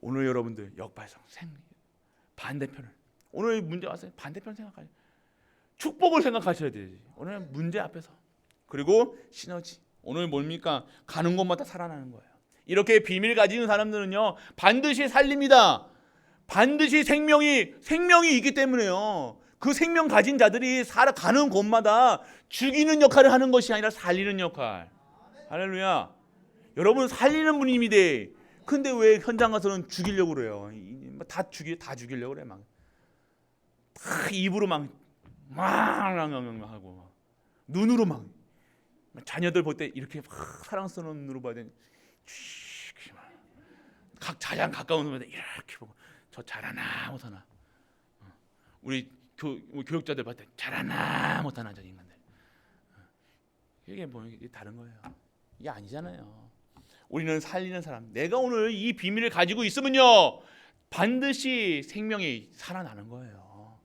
오늘 여러분들 역발상 반대편을, 오늘 문제 왔어요. 반대편 생각하세요. 축복을 생각하셔야 되지. 오늘 문제 앞에서. 그리고 시너지. 오늘 뭡니까? 가는 곳마다 살아나는 거예요. 이렇게 비밀 가지는 사람들은요 반드시 살립니다. 반드시 생명이 있기 때문에요. 그 생명 가진 자들이 살아가는 곳마다 죽이는 역할을 하는 것이 아니라 살리는 역할. 할렐루야. 여러분 살리는 분입니다. 근데 왜 현장 가서는 죽이려고 그래요? 다 죽이려고 그래. 막 입으로 막 하고, 눈으로 막, 자녀들 볼 때 이렇게 사랑스러운 눈으로 봐야 되는, 각 자장 가까운 놈들 이렇게 보고, 저 잘하나 못하나. 우리 교육자들 볼 때 잘하나 못하나 저 인간들. 이게 뭐 이게 다른 거예요. 이게 아니잖아요. 우리는 살리는 사람. 내가 오늘 이 비밀을 가지고 있으면요 반드시 생명이 살아나는 거예요.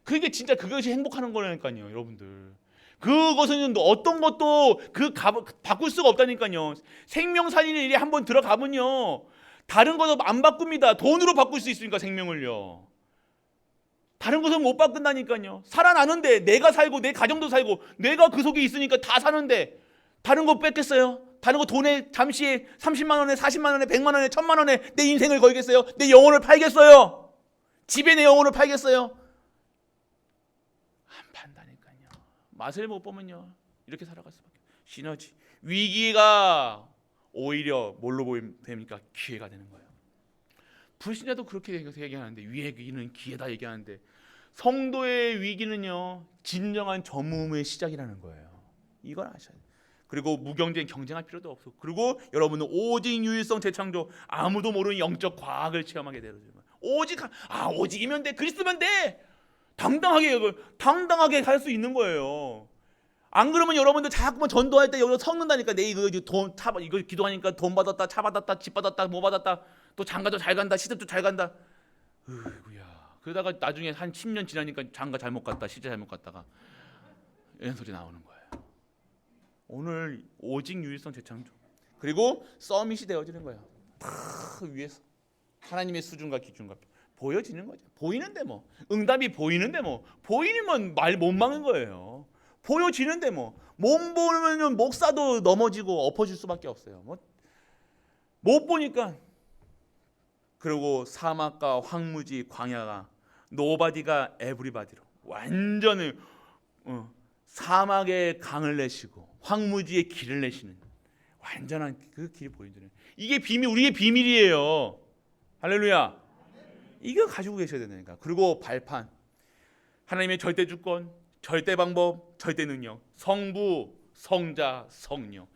그게 진짜 그것이 행복하는 거라니까요, 여러분들. 그것은 어떤 것도 바꿀 수가 없다니까요. 생명 살리는 일에 한번 들어가면요, 다른 것도 안 바꿉니다. 돈으로 바꿀 수 있으니까 생명을요. 다른 것은 못 바꾼다니까요. 살아나는데 내가 살고 내 가정도 살고 내가 그 속에 있으니까 다 사는데 다른 거 뺏겠어요? 다른 거 돈에 잠시 30만 원에 40만 원에 100만 원에 1000만 원에 내 인생을 걸겠어요? 내 영혼을 팔겠어요? 집에 내 영혼을 팔겠어요? 안 판다니까요. 맛을 못 보면요, 이렇게 살아갈 수밖에. 시너지. 위기가 오히려 뭘로 됩니까? 기회가 되는 거예요. 불신자도 그렇게 얘기하는데, 위기는 기회다 얘기하는데, 성도의 위기는요, 진정한 전무후무의 시작이라는 거예요. 이걸 아셔야 돼요. 그리고 무경쟁 경쟁할 필요도 없어. 그리고 여러분은 오직 유일성 재창조, 아무도 모르는 영적 과학을 체험하게 되는 거예요. 오직이면 돼, 그리스도면 돼, 당당하게 갈 수 있는 거예요. 안 그러면 여러분들 자꾸만 전도할 때 여기서 섞는다니까. 내 이거 기도하니까 돈 받았다, 차 받았다, 집 받았다, 뭐 받았다, 또 장가도 잘 간다, 시집도 잘 간다. 으이구야. 그러다가 나중에 한 10년 지나니까 장가 잘못 갔다, 시집 잘못 갔다가 이런 소리 나오는 거예요. 오늘 오직 유일성 재창조, 그리고 서밋이 되어지는 거예요. 다 위에서 하나님의 수준과 기준과 보여지는 거죠. 보이는데 뭐, 응답이 보이는데 뭐, 보이면 말 못 막는 거예요. 보여지는데 뭐, 못 보면 목사도 넘어지고 엎어질 수밖에 없어요. 못 보니까. 그리고 사막과 황무지 광야가 노바디가 에브리바디로 완전히 사막의 강을 내시고 황무지의 길을 내시는 완전한 그 길이 보이는, 이게 우리의 비밀이에요. 할렐루야. 이거 가지고 계셔야 된다니까. 그리고 발판, 하나님의 절대 주권, 절대 방법, 절대 능력, 성부, 성자, 성령.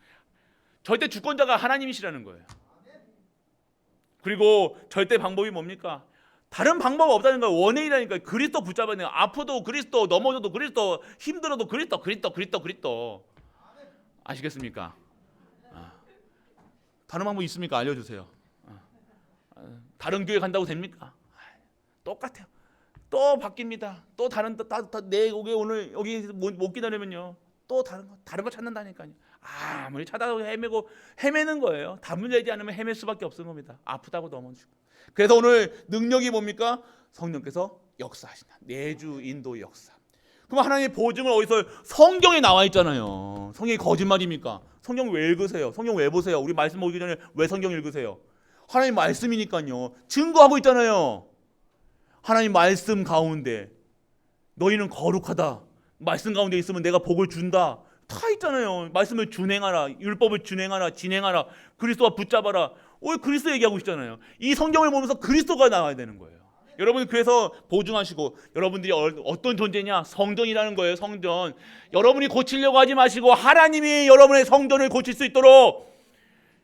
절대 주권자가 하나님이시라는 거예요. 그리고 절대 방법이 뭡니까? 다른 방법 없다는 거예요. 원행이라니까. 그리스도 붙잡아야 돼요. 아프도 그리스도, 넘어져도 그리스도, 힘들어도 그리스도. 아시겠습니까? 다른 방법 있습니까? 알려주세요. 다른 교회 간다고 됩니까? 똑같아요. 또 바뀝니다. 또 다른 내 오늘 여기 못 기다리면요, 또 다른 거 찾는다니까요. 아무리 찾아도 헤매는 거예요. 답을 내지 않으면 헤맬 수밖에 없는 겁니다. 아프다고 넘어지고. 그래서 오늘 능력이 뭡니까? 성령께서 역사하신다. 내주 인도 역사. 그럼 하나님의 보증을 어디서? 성경에 나와 있잖아요. 성경이 거짓말입니까? 성경 왜 읽으세요? 성경 왜 보세요? 우리 말씀 오기 전에 왜 성경 읽으세요? 하나님 말씀이니까요. 증거하고 있잖아요. 하나님 말씀 가운데 너희는 거룩하다. 말씀 가운데 있으면 내가 복을 준다. 다 있잖아요. 말씀을 준행하라, 율법을 준행하라, 진행하라, 그리스도와 붙잡아라. 오늘 그리스도 얘기하고 있잖아요. 이 성경을 보면서 그리스도가 나와야 되는 거예요. 여러분, 그래서 보증하시고, 여러분들이 어떤 존재냐? 성전이라는 거예요. 성전. 여러분이 고치려고 하지 마시고 하나님이 여러분의 성전을 고칠 수 있도록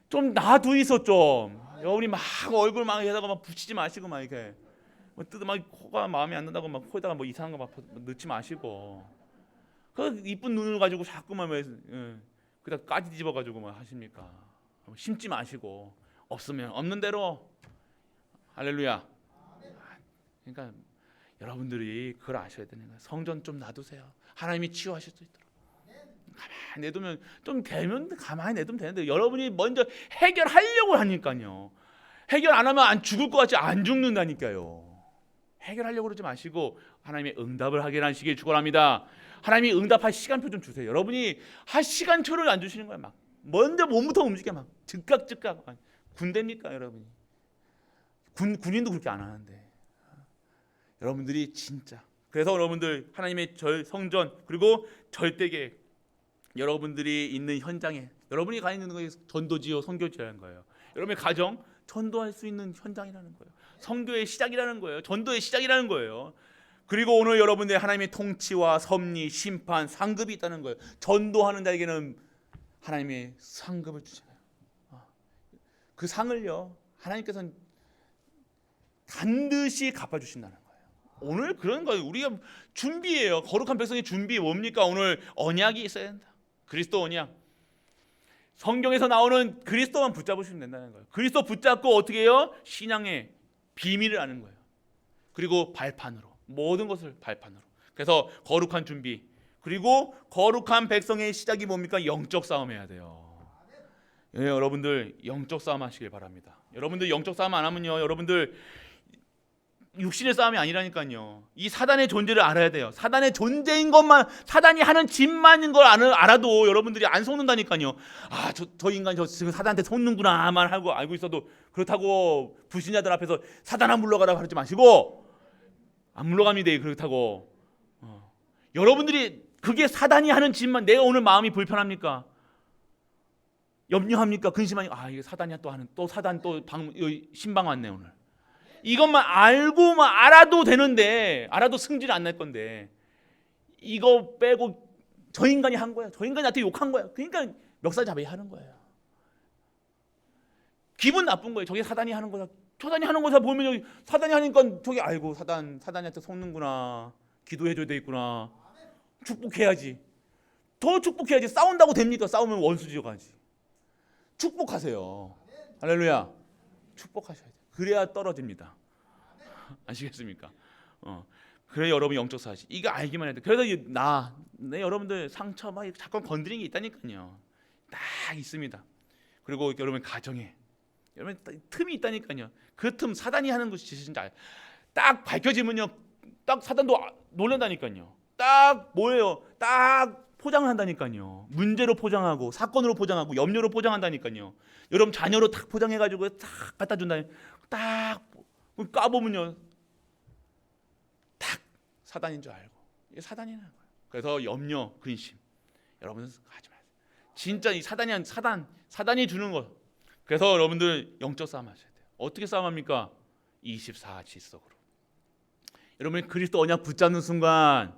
좀 놔두이소. 좀 여러분이 막 얼굴 막 해다가 막 붙이지 마시고, 막 이렇게 막 코가 마음에 안 든다고 막 코에다가 뭐 이상한 거 막 넣지 마시고, 그 이쁜 눈을 가지고 자꾸만 왜 그다 까지 뒤집어 가지고 막 하십니까? 심지 마시고, 없으면 없는 대로. 할렐루야. 그러니까 여러분들이 그걸 아셔야 되는 거예요. 성전 좀 놔두세요. 하나님이 치유하실 수 있도록. 가만히 내두면 좀 되면 가만히 내두면 되는데, 여러분이 먼저 해결하려고 하니까요. 해결 안 하면 안 죽을 것 같지 안 죽는다니까요. 해결하려고 그러지 마시고 하나님의 응답을 하게 하시길 축원합니다. 하나님이 응답할 시간표 좀 주세요. 여러분이 할 시간표를 안 주시는 거예요. 막 먼저 몸부터 움직여, 막 즉각 군대입니까 여러분이? 군인도 그렇게 안 하는데. 여러분들이 진짜, 그래서 여러분들 하나님의 성전, 그리고 절대계, 여러분들이 있는 현장에, 여러분이 가 있는 것이 전도지요, 선교지라는 거예요. 여러분의 가정 전도할 수 있는 현장이라는 거예요. 선교의 시작이라는 거예요. 전도의 시작이라는 거예요. 그리고 오늘 여러분들 하나님의 통치와 섭리, 심판, 상급이 있다는 거예요. 전도하는 자에게는 하나님의 상급을 주잖아요. 그 상을요, 하나님께서는 반드시 갚아주신다는 거예요. 오늘 그런 거예요. 우리가 준비해요. 거룩한 백성의 준비 뭡니까? 오늘 언약이 있어야 된다. 그리스도 언약. 성경에서 나오는 그리스도만 붙잡으시면 된다는 거예요. 그리스도 붙잡고 어떻게 해요? 신앙의 비밀을 아는 거예요. 그리고 발판으로, 모든 것을 발판으로. 그래서 거룩한 준비, 그리고 거룩한 백성의 시작이 뭡니까? 영적 싸움 해야 돼요. 예, 여러분들 영적 싸움 하시길 바랍니다. 여러분들 영적 싸움 안 하면요, 여러분들 육신의 싸움이 아니라니까요. 이 사단의 존재를 알아야 돼요. 사단의 존재인 것만, 사단이 하는 짓만인 걸 알아도 여러분들이 안 속는다니까요. 아, 저 인간 저 지금 사단한테 속는구나만 하고 알고 있어도, 그렇다고 불신자들 앞에서 사단아 물러가라 하지 마시고, 안 물러갑니다. 그렇다고. 여러분들이 그게 사단이 하는 짓만, 내가 오늘 마음이 불편합니까? 염려합니까? 근심하니까, 아, 이게 사단이야, 또 사단 또 신방 왔네 오늘. 이것만 알고만 알아도 되는데, 알아도 승질 안 날 건데, 이거 빼고 저 인간이 한 거야, 저 인간이 나한테 욕한 거야, 그러니까 멱살 잡아야 하는 거예요. 기분 나쁜 거예요. 저게 사단이 하는 거다, 사단이 하는 거다 보면, 사단이 하니까 저기, 아이고 사단한테 속는구나, 기도해줘야 되겠구나, 축복해야지, 더 축복해야지. 싸운다고 됩니까? 싸우면 원수 지어가지. 축복하세요. 할렐루야. 축복하셔야 돼요. 그래야 떨어집니다. 아시겠습니까? 그래 여러분 영적 사실 이거 알기만 해도. 그래서 여러분들 상처 막 자꾸 건드리는 게 있다니까요. 딱 있습니다. 그리고 여러분 가정에 여러분 틈이 있다니까요. 그 틈 사단이 하는 것이 진짜 딱 밝혀지면요, 딱 사단도 놀란다니까요. 딱 뭐예요? 딱 포장을 한다니까요. 문제로 포장하고, 사건으로 포장하고, 염려로 포장한다니까요. 여러분 자녀로 딱 포장해가지고 딱 갖다 준다. 딱 까보면요, 딱 사단인 줄 알고, 이게 사단이라는 거예요. 그래서 염려, 근심 여러분은 하지 마세요. 진짜 이 사단이 주는 거. 그래서 여러분들 영적 싸움 하셔야 돼요. 어떻게 싸움합니까? 24질석으로. 여러분이 그리스도 언약 붙잡는 순간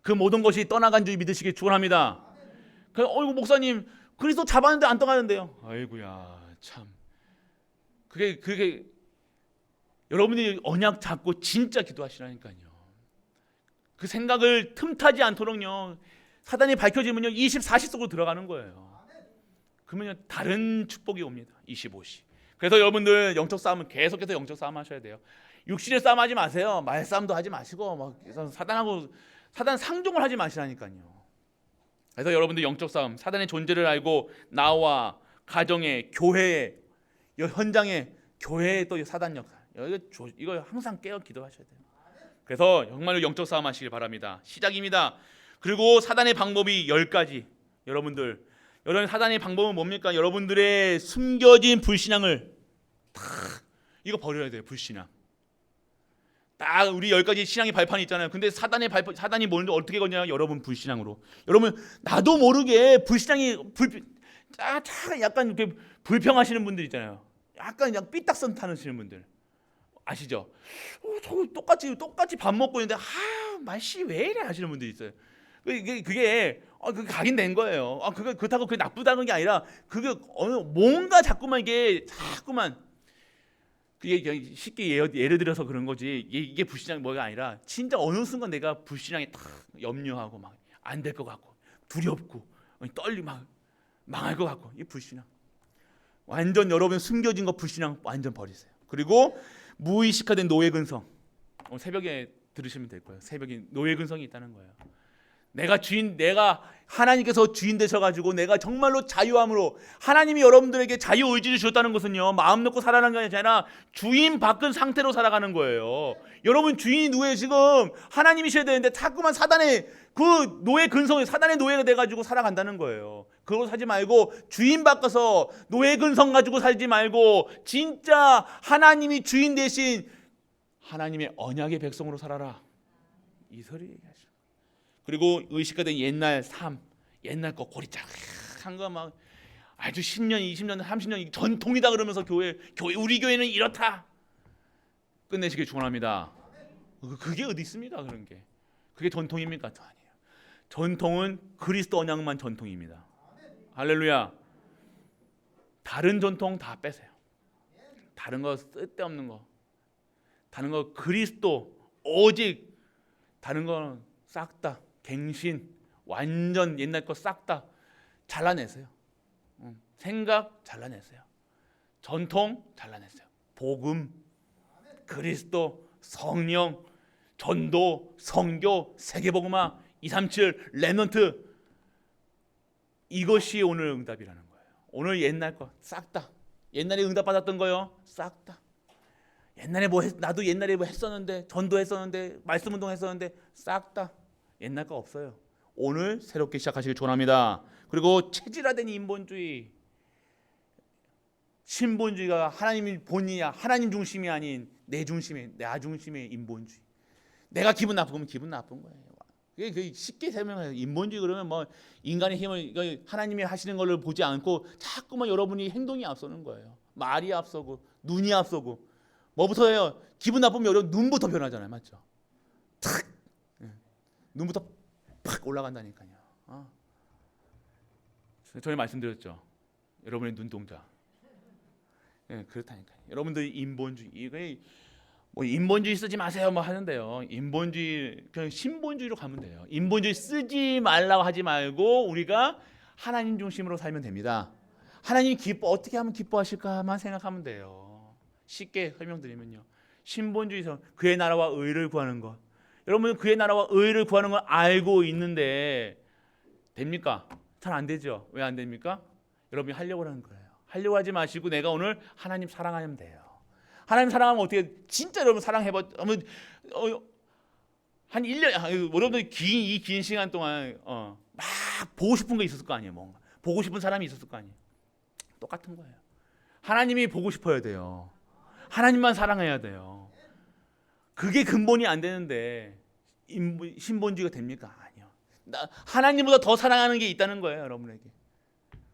그 모든 것이 떠나간 줄 믿으시길 축원합니다. 어이구 목사님 그리스도 잡았는데 안 떠나는데요. 아이고야 참. 그게 여러분이 언약 잡고 진짜 기도하시라니까요. 그 생각을 틈타지 않도록요, 사단이 밝혀지면요 24시속으로 들어가는 거예요. 그러면 다른 축복이 옵니다. 25시. 그래서 여러분들 영적 싸움은 계속해서 영적 싸움 하셔야 돼요. 육신의 싸움 하지 마세요. 말싸움도 하지 마시고 막 사단 상종을 하지 마시라니까요. 그래서 여러분들 영적 싸움, 사단의 존재를 알고 나와 가정에, 교회에, 현장에, 교회에 또 사단 역할, 이거 항상 깨어 기도하셔야 돼요. 그래서 정말로 영적 싸움 하시길 바랍니다. 시작입니다. 그리고 사단의 방법이 10가지. 여러분 사단의 방법은 뭡니까? 여러분들의 숨겨진 불신앙을 이거 버려야 돼요. 불신앙. 딱 우리 10가지 신앙의 발판이 있잖아요. 근데 사단이 뭔지 어떻게 거냐? 여러분 불신앙으로. 여러분 나도 모르게 불신앙이 약간 이렇게 불평하시는 분들 있잖아요. 약간 그냥 삐딱선 타시는 분들 아시죠? 저 똑같이 밥 먹고 있는데 맛이 왜 이래 하시는 분들이 있어요. 그게 각인된 거예요. 그렇다고 그게 나쁘다는 게 아니라 그게 뭔가 자꾸만 그게 쉽게 예를 들어서 그런 거지. 이게 불신앙이 뭐가 아니라 진짜 어느 순간 내가 불신앙이 딱 염려하고 막 안 될 것 같고 두렵고 떨리고 막 망할 것 같고, 이 불신앙 완전 여러분 숨겨진 거 불신앙 완전 버리세요. 그리고 무의식화된 노예 근성. 새벽에 들으시면 될 거예요. 새벽에 노예 근성이 있다는 거예요. 내가 하나님께서 주인 되셔가지고 내가 정말로 자유함으로, 하나님이 여러분들에게 자유 의지를 주셨다는 것은요 마음 놓고 살아가는 게 아니라 주인 바꾼 상태로 살아가는 거예요. 여러분 주인이 누구예요? 지금 하나님이셔야 되는데 자꾸만 사단의 그 노예 근성에, 사단의 노예가 돼가지고 살아간다는 거예요. 그거 사지 말고 주인 바꿔서 노예 근성 가지고 살지 말고 진짜 하나님이 주인 대신 하나님의 언약의 백성으로 살아라, 이 소리 얘기하죠. 그리고 의식화된 옛날 삶, 옛날 거 고리짝한 거 막 아주 10년, 20년, 30년 전통이다 그러면서 우리 교회는 이렇다 끝내시길 축원합니다. 그게 어디 있습니다. 그런 게 그게 전통입니까? 아니에요. 전통은 그리스도 언약만 전통입니다. 할렐루야. 다른 전통 다 빼세요. 다른 거 쓸데없는 거, 다른 거 그리스도 오직, 다른 거는 싹 다 갱신, 완전 옛날 거 싹 다 잘라내세요. 생각 잘라내세요. 전통 잘라내세요. 복음, 그리스도, 성령, 전도, 선교, 세계복음화 237 렘넌트, 이것이 오늘 응답이라는 거예요. 오늘 옛날 거 싹 다, 옛날에 응답 받았던 거요 싹 다, 옛날에 나도 옛날에 뭐 했었는데, 전도했었는데, 말씀 운동했었는데 싹 다 옛날 거 없어요. 오늘 새롭게 시작하시길 축원합니다. 그리고 체질화된 인본주의, 신본주의가 하나님이 본이야, 하나님 중심이 아닌 내 중심의, 나 중심의 인본주의. 내가 기분 나쁘면 기분 나쁜 거예요. 그게 쉽게 설명해요. 인본주의 그러면 뭐 인간의 힘을 하나님이 하시는 걸 보지 않고 자꾸만 여러분이 행동이 앞서는 거예요. 말이 앞서고 눈이 앞서고. 뭐부터 해요? 기분 나쁘면 여러분 눈부터 변하잖아요, 맞죠? 탁, 눈부터 팍 올라간다니까요. 전에 말씀드렸죠. 여러분의 눈동자. 그렇다니까요. 여러분들 인본주의, 이거 뭐 인본주의 쓰지 마세요 뭐 하는데요. 인본주의 그냥 신본주의로 가면 돼요. 인본주의 쓰지 말라고 하지 말고 우리가 하나님 중심으로 살면 됩니다. 하나님 어떻게 하면 기뻐하실까만 생각하면 돼요. 쉽게 설명드리면요. 신본주의에서 그의 나라와 의를 구하는 것. 여러분 그의 나라와 의를 구하는 걸 알고 있는데 됩니까? 잘 안 되죠. 왜 안 됩니까? 여러분이 하려고 하는 거예요. 하려고 하지 마시고 내가 오늘 하나님 사랑하면 돼요. 하나님 사랑하면 어떻게 진짜 여러분 사랑해봐. 한 1년 여러분들 이 긴 시간 동안 막 보고 싶은 거 있었을 거 아니에요. 뭔가 보고 싶은 사람이 있었을 거 아니에요. 똑같은 거예요. 하나님이 보고 싶어야 돼요. 하나님만 사랑해야 돼요. 그게 근본이 안 되는데 신본주의가 됩니까? 아니요. 하나님보다 더 사랑하는 게 있다는 거예요, 여러분에게.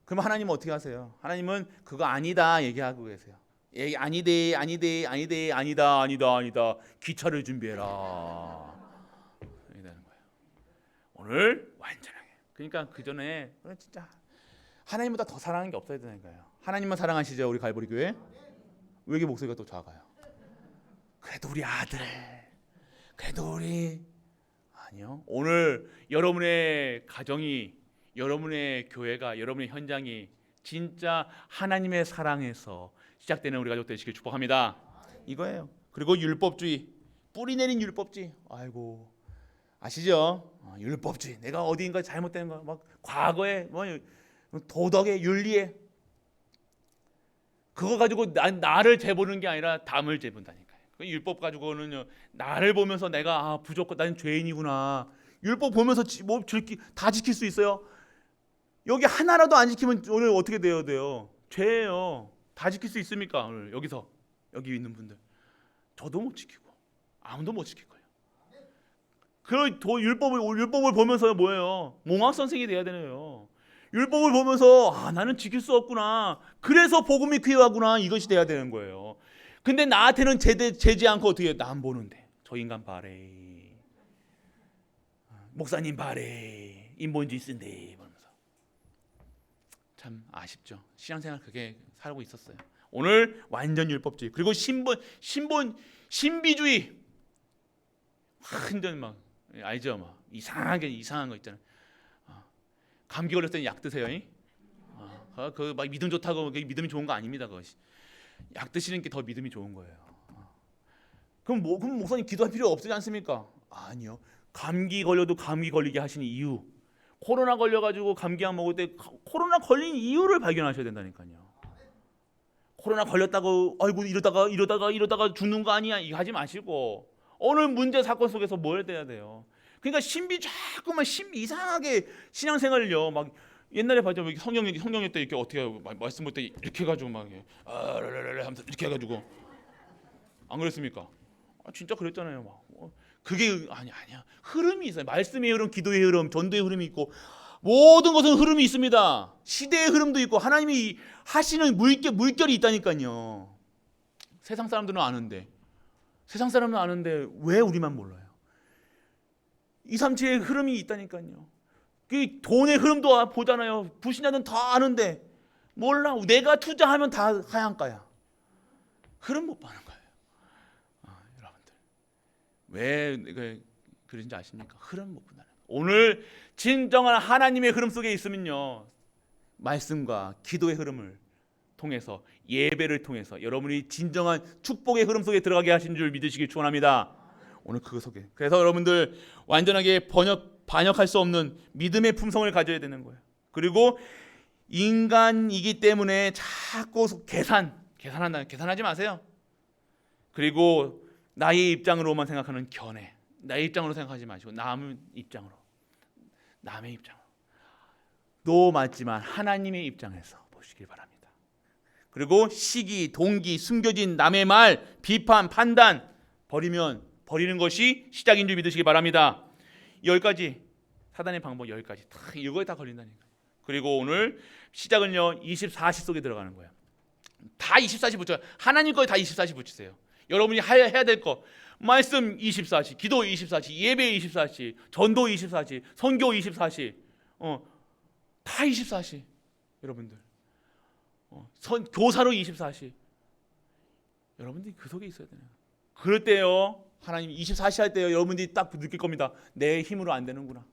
그럼 하나님은 어떻게 하세요? 하나님은 그거 아니다 얘기하고 계세요. 아니다. 기차를 준비해라. 이러는 거예요. 오늘 완전하게. 그러니까 그 전에 진짜 하나님보다 더 사랑하는 게 없어야 되는 거예요. 하나님만 사랑하시죠, 우리 갈보리 교회? 왜 이렇게 목소리가 또 작아요? 그래도 우리 아들, 그래도 우리 아니요. 오늘 여러분의 가정이, 여러분의 교회가, 여러분의 현장이 진짜 하나님의 사랑에서 시작되는 우리 가족 되시길 축복합니다. 이거예요. 그리고 율법주의, 뿌리 내린 율법주의. 아이고 아시죠? 율법주의. 내가 어디인가 잘못된 거, 막 과거에 뭐 도덕에 윤리에 그거 가지고 나를 재보는 게 아니라 남을 재본다니까요. 그 율법 가지고는요 나를 보면서 내가 부족하고 나는 죄인이구나. 율법 보면서 뭐 다 지킬 수 있어요? 여기 하나라도 안 지키면 오늘 어떻게 돼요? 죄예요. 다 지킬 수 있습니까? 오늘 여기 있는 분들 저도 못 지키고 아무도 못 지킬 거예요. 그 율법을 보면서 뭐예요? 몽학 선생이 돼야 되네요. 율법을 보면서 나는 지킬 수 없구나. 그래서 복음이 필요하구나. 이것이 돼야 되는 거예요. 근데 나한테는 재지 않고 어떻게 해요? 남 보는데 저 인간 바래, 목사님 바래, 인본주의 쓴데 그러면서 참 아쉽죠. 신앙생활 그게 살고 있었어요. 오늘 완전 율법주의. 그리고 신비주의. 완전 막 알죠? 막 이상한 거 있잖아요. 감기 걸렸을 땐 약 드세요. 그 막 믿음 좋다고 믿음이 좋은 거 아닙니다. 그것이 약 드시는 게 더 믿음이 좋은 거예요. 그럼 목사님 기도할 필요 없지 않습니까? 아니요. 감기 걸려도 감기 걸리게 하시는 이유. 코로나 걸려가지고 감기 약 먹을 때 코로나 걸린 이유를 발견하셔야 된다니까요. 코로나 걸렸다고 아이고 이러다가 죽는 거 아니야 이거 하지 마시고 오늘 문제 사건 속에서 뭘 해야 돼요. 그러니까 자꾸만 이상하게 신앙생활을요 막 옛날에 봤죠. 성경에 때 이렇게 어떻게 하고 말씀 볼 때 이렇게 해가지고 막 하면서 이렇게 해가지고 안 그랬습니까? 진짜 그랬잖아요. 막 그게 아니야. 흐름이 있어요. 말씀의 흐름, 기도의 흐름, 전도의 흐름이 있고 모든 것은 흐름이 있습니다. 시대의 흐름도 있고 하나님이 하시는 물결이 있다니까요. 세상 사람들은 아는데 왜 우리만 몰라요? 237의 흐름이 있다니까요. 그 돈의 흐름도 보잖아요. 불신자는 다 아는데 몰라. 내가 투자하면 다 하얀가야. 흐름 못 보는 거예요. 여러분들 왜 그런지 아십니까? 흐름 못 본다는 거예요. 오늘 진정한 하나님의 흐름 속에 있으면요 말씀과 기도의 흐름을 통해서 예배를 통해서 여러분이 진정한 축복의 흐름 속에 들어가게 하신 줄 믿으시길 축원합니다. 오늘 그거 속에 그래서 여러분들 완전하게 반역할 수 없는 믿음의 품성을 가져야 되는 거예요. 그리고 인간이기 때문에 자꾸 계산하지 마세요. 그리고 나의 입장으로만 생각하는 견해, 나의 입장으로 생각하지 마시고 남의 입장으로, 또 맞지만 하나님의 입장에서 보시길 바랍니다. 그리고 시기, 동기, 숨겨진 남의 말, 비판, 판단 버리는 것이 시작인 줄 믿으시기 바랍니다. 10가지 사단의 방법 10가지 이거에 다 걸린다니까요. 그리고 오늘 시작은요 24시 속에 들어가는 거예요. 다 24시 붙여요. 하나님 거에 다 24시 붙이세요. 여러분이 해야 될 거 말씀 24시, 기도 24시, 예배 24시, 전도 24시, 선교 24시, 다 24시. 여러분들 교사로 24시. 여러분들이 그 속에 있어야 돼요. 그럴 때요 하나님 24시 할 때요 여러분들이 딱 느낄 겁니다. 내 힘으로 안 되는구나.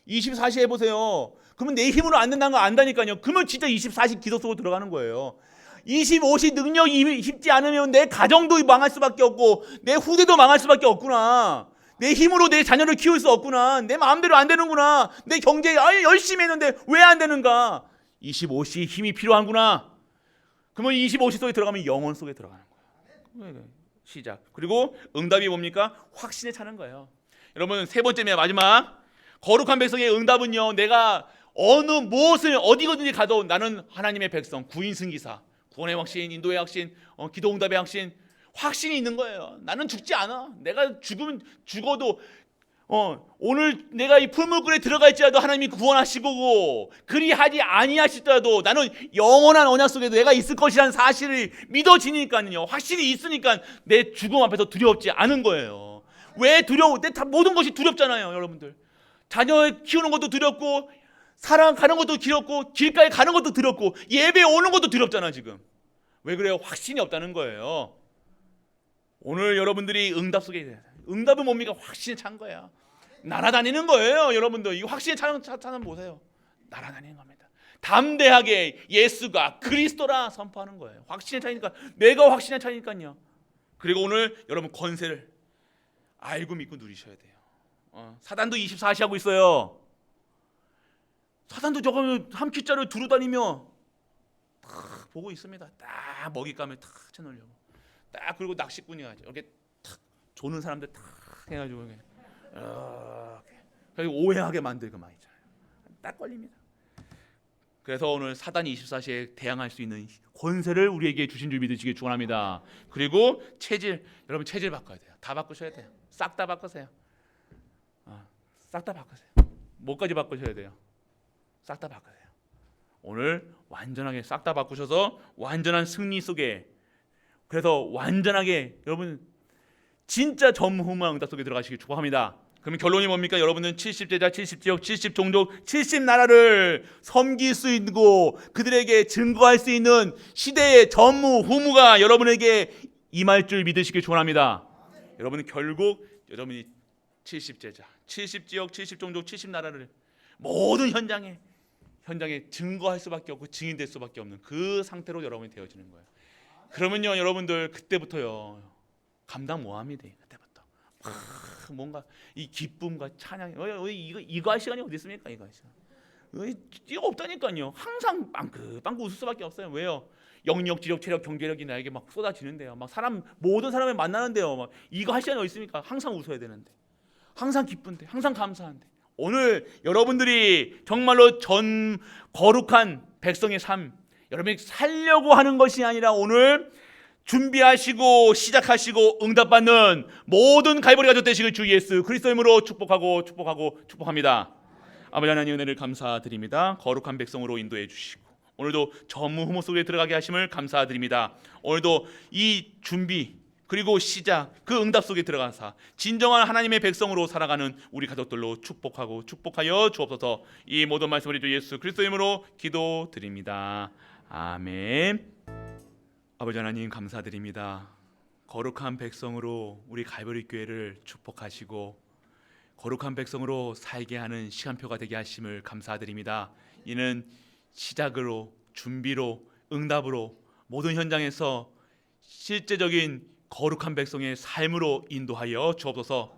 24시 해보세요. 그러면 내 힘으로 안 된다는 거 안다니까요. 그러면 진짜 24시 기도 속으로 들어가는 거예요. 25시 능력이 쉽지 않으면 내 가정도 망할 수밖에 없고 내 후대도 망할 수밖에 없구나. 내 힘으로 내 자녀를 키울 수 없구나. 내 마음대로 안 되는구나. 내 경제 열심히 했는데 왜 안 되는가. 25시 힘이 필요한구나. 그러면 25시 속에 들어가면 영혼 속에 들어가는 거예요. 시작. 그리고 응답이 뭡니까? 확신에 차는 거예요. 여러분 세 번째입니다. 마지막. 거룩한 백성의 응답은요, 내가 무엇을 어디든지 가도 나는 하나님의 백성, 구인 승기사, 구원의 확신, 인도의 확신, 기도 응답의 확신이 있는 거예요. 나는 죽지 않아. 내가 죽어도 오늘 내가 이 풀물굴에 들어갈지라도 하나님이 구원하시고 그리하지 아니하시더라도 나는 영원한 언약 속에 내가 있을 것이라는 사실을 믿어지니까요. 확신이 있으니까 내 죽음 앞에서 두렵지 않은 거예요. 왜 두려워? 모든 것이 두렵잖아요, 여러분들. 자녀 키우는 것도 두렵고 사랑 가는 것도 두렵고 길가에 가는 것도 두렵고 예배 오는 것도 두렵잖아 지금. 왜 그래요? 확신이 없다는 거예요. 오늘 여러분들이 응답 속에 있어야 돼요. 응답은 뭡니까? 확신에 찬 거야. 날아다니는 거예요. 여러분들 이 확신에 차는 보세요. 날아다니는 겁니다. 담대하게 예수가 그리스도라 선포하는 거예요. 확신에 차니까 내가 확신에 차니까요. 그리고 오늘 여러분 권세를 알고 믿고 누리셔야 돼요. 사단도 24시 하고 있어요. 사단도 저거 한 퀴자를 두루 다니며 탁 보고 있습니다. 딱 먹잇감을 탁 쳐놓으려고. 딱 그리고 낚시꾼이 하죠. 이렇게 탁 조는 사람들 탁 해가지고 이렇게 오해하게 만들고 막 있잖아요. 딱 걸립니다. 그래서 오늘 사단이 24시에 대항할 수 있는 권세를 우리에게 주신 줄 믿으시길 축원합니다. 그리고 여러분 체질 바꿔야 돼요. 다 바꾸셔야 돼요. 싹 다 바꾸세요. 싹 다 바꾸세요. 뭐까지 바꾸셔야 돼요? 싹 다 바꾸세요. 오늘 완전하게 싹 다 바꾸셔서 완전한 승리 속에, 그래서 완전하게 여러분 진짜 전무후무한 응답 속에 들어가시길 축복합니다. 그러면 결론이 뭡니까? 여러분은 70제자, 70지역, 70종족, 70나라를 섬길 수 있고 그들에게 증거할 수 있는 시대의 전무후무가 여러분에게 임할 줄 믿으시길 축원합니다. 여러분은 결국 여러분이 70제자, 70지역, 70종족, 70나라를 모든 현장에 증거할 수밖에 없고 증인될 수밖에 없는 그 상태로 여러분이 되어지는 거예요. 그러면요 여러분들 그때부터요 감당 못합니다. 그때부터 뭔가 이 기쁨과 찬양, 이거 할 시간이 어디 있습니까? 이거 할 시간 이거 없다니까요. 항상 빵긋빵긋 웃을 수밖에 없어요. 왜요? 영역, 지력, 체력, 경제력이 나에게 막 쏟아지는데요. 막 모든 사람을 만나는데요. 막 이거 할 시간이 어디 있습니까? 항상 웃어야 되는데, 항상 기쁜데, 항상 감사한데. 오늘 여러분들이 정말로 거룩한 백성의 삶 여러분이 살려고 하는 것이 아니라 오늘 준비하시고 시작하시고 응답받는 모든 갈보리 가족 되시길 주 예수 그리스도의 이름으로 축복합니다. 아버지 하나님 은혜를 감사드립니다. 거룩한 백성으로 인도해 주시고 오늘도 전무후무 속에 들어가게 하심을 감사드립니다. 오늘도 이 준비 그리고 시작, 그 응답 속에 들어가사 진정한 하나님의 백성으로 살아가는 우리 가족들로 축복하여 주옵소서. 이 모든 말씀을 주 예수 그리스도의 이름으로 기도드립니다. 아멘. 아버지 하나님 감사드립니다. 거룩한 백성으로 우리 갈보리 교회를 축복하시고 거룩한 백성으로 살게 하는 시간표가 되게 하심을 감사드립니다. 이는 시작으로, 준비로, 응답으로 모든 현장에서 실제적인 거룩한 백성의 삶으로 인도하여 주옵소서.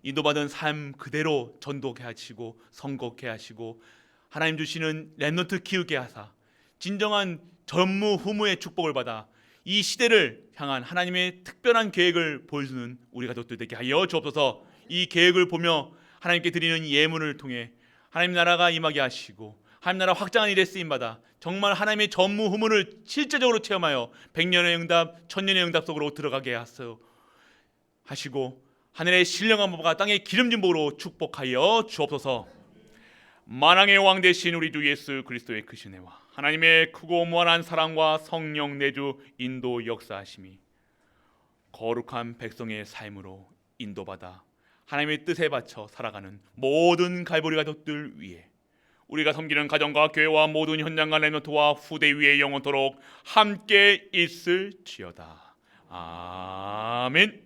인도받은 삶 그대로 전도케 하시고 선거케 하시고 하나님 주시는 렘넌트 키우게 하사 진정한 전무후무의 축복을 받아 이 시대를 향한 하나님의 특별한 계획을 보여주는 우리 가족들 되게 하여 주옵소서. 이 계획을 보며 하나님께 드리는 예물을 통해 하나님 나라가 임하게 하시고 하나님 나라 확장한 일에 쓰임받아 정말 하나님의 전무후무를 실제적으로 체험하여 백년의 응답, 천년의 응답 속으로 들어가게 하시고 하늘의 신령한 법과 땅의 기름진 복으로 축복하여 주옵소서. 만왕의 왕 되신 우리 주 예수 그리스도의 크신 은혜와 하나님의 크고 무한한 사랑과 성령 내주 인도 역사하심이 거룩한 백성의 삶으로 인도받아 하나님의 뜻에 받쳐 살아가는 모든 갈보리 가족들 위해 우리가 섬기는 가정과 교회와 모든 현장과 렘넌트와 후대 위에 영원토록 함께 있을지어다. 아멘.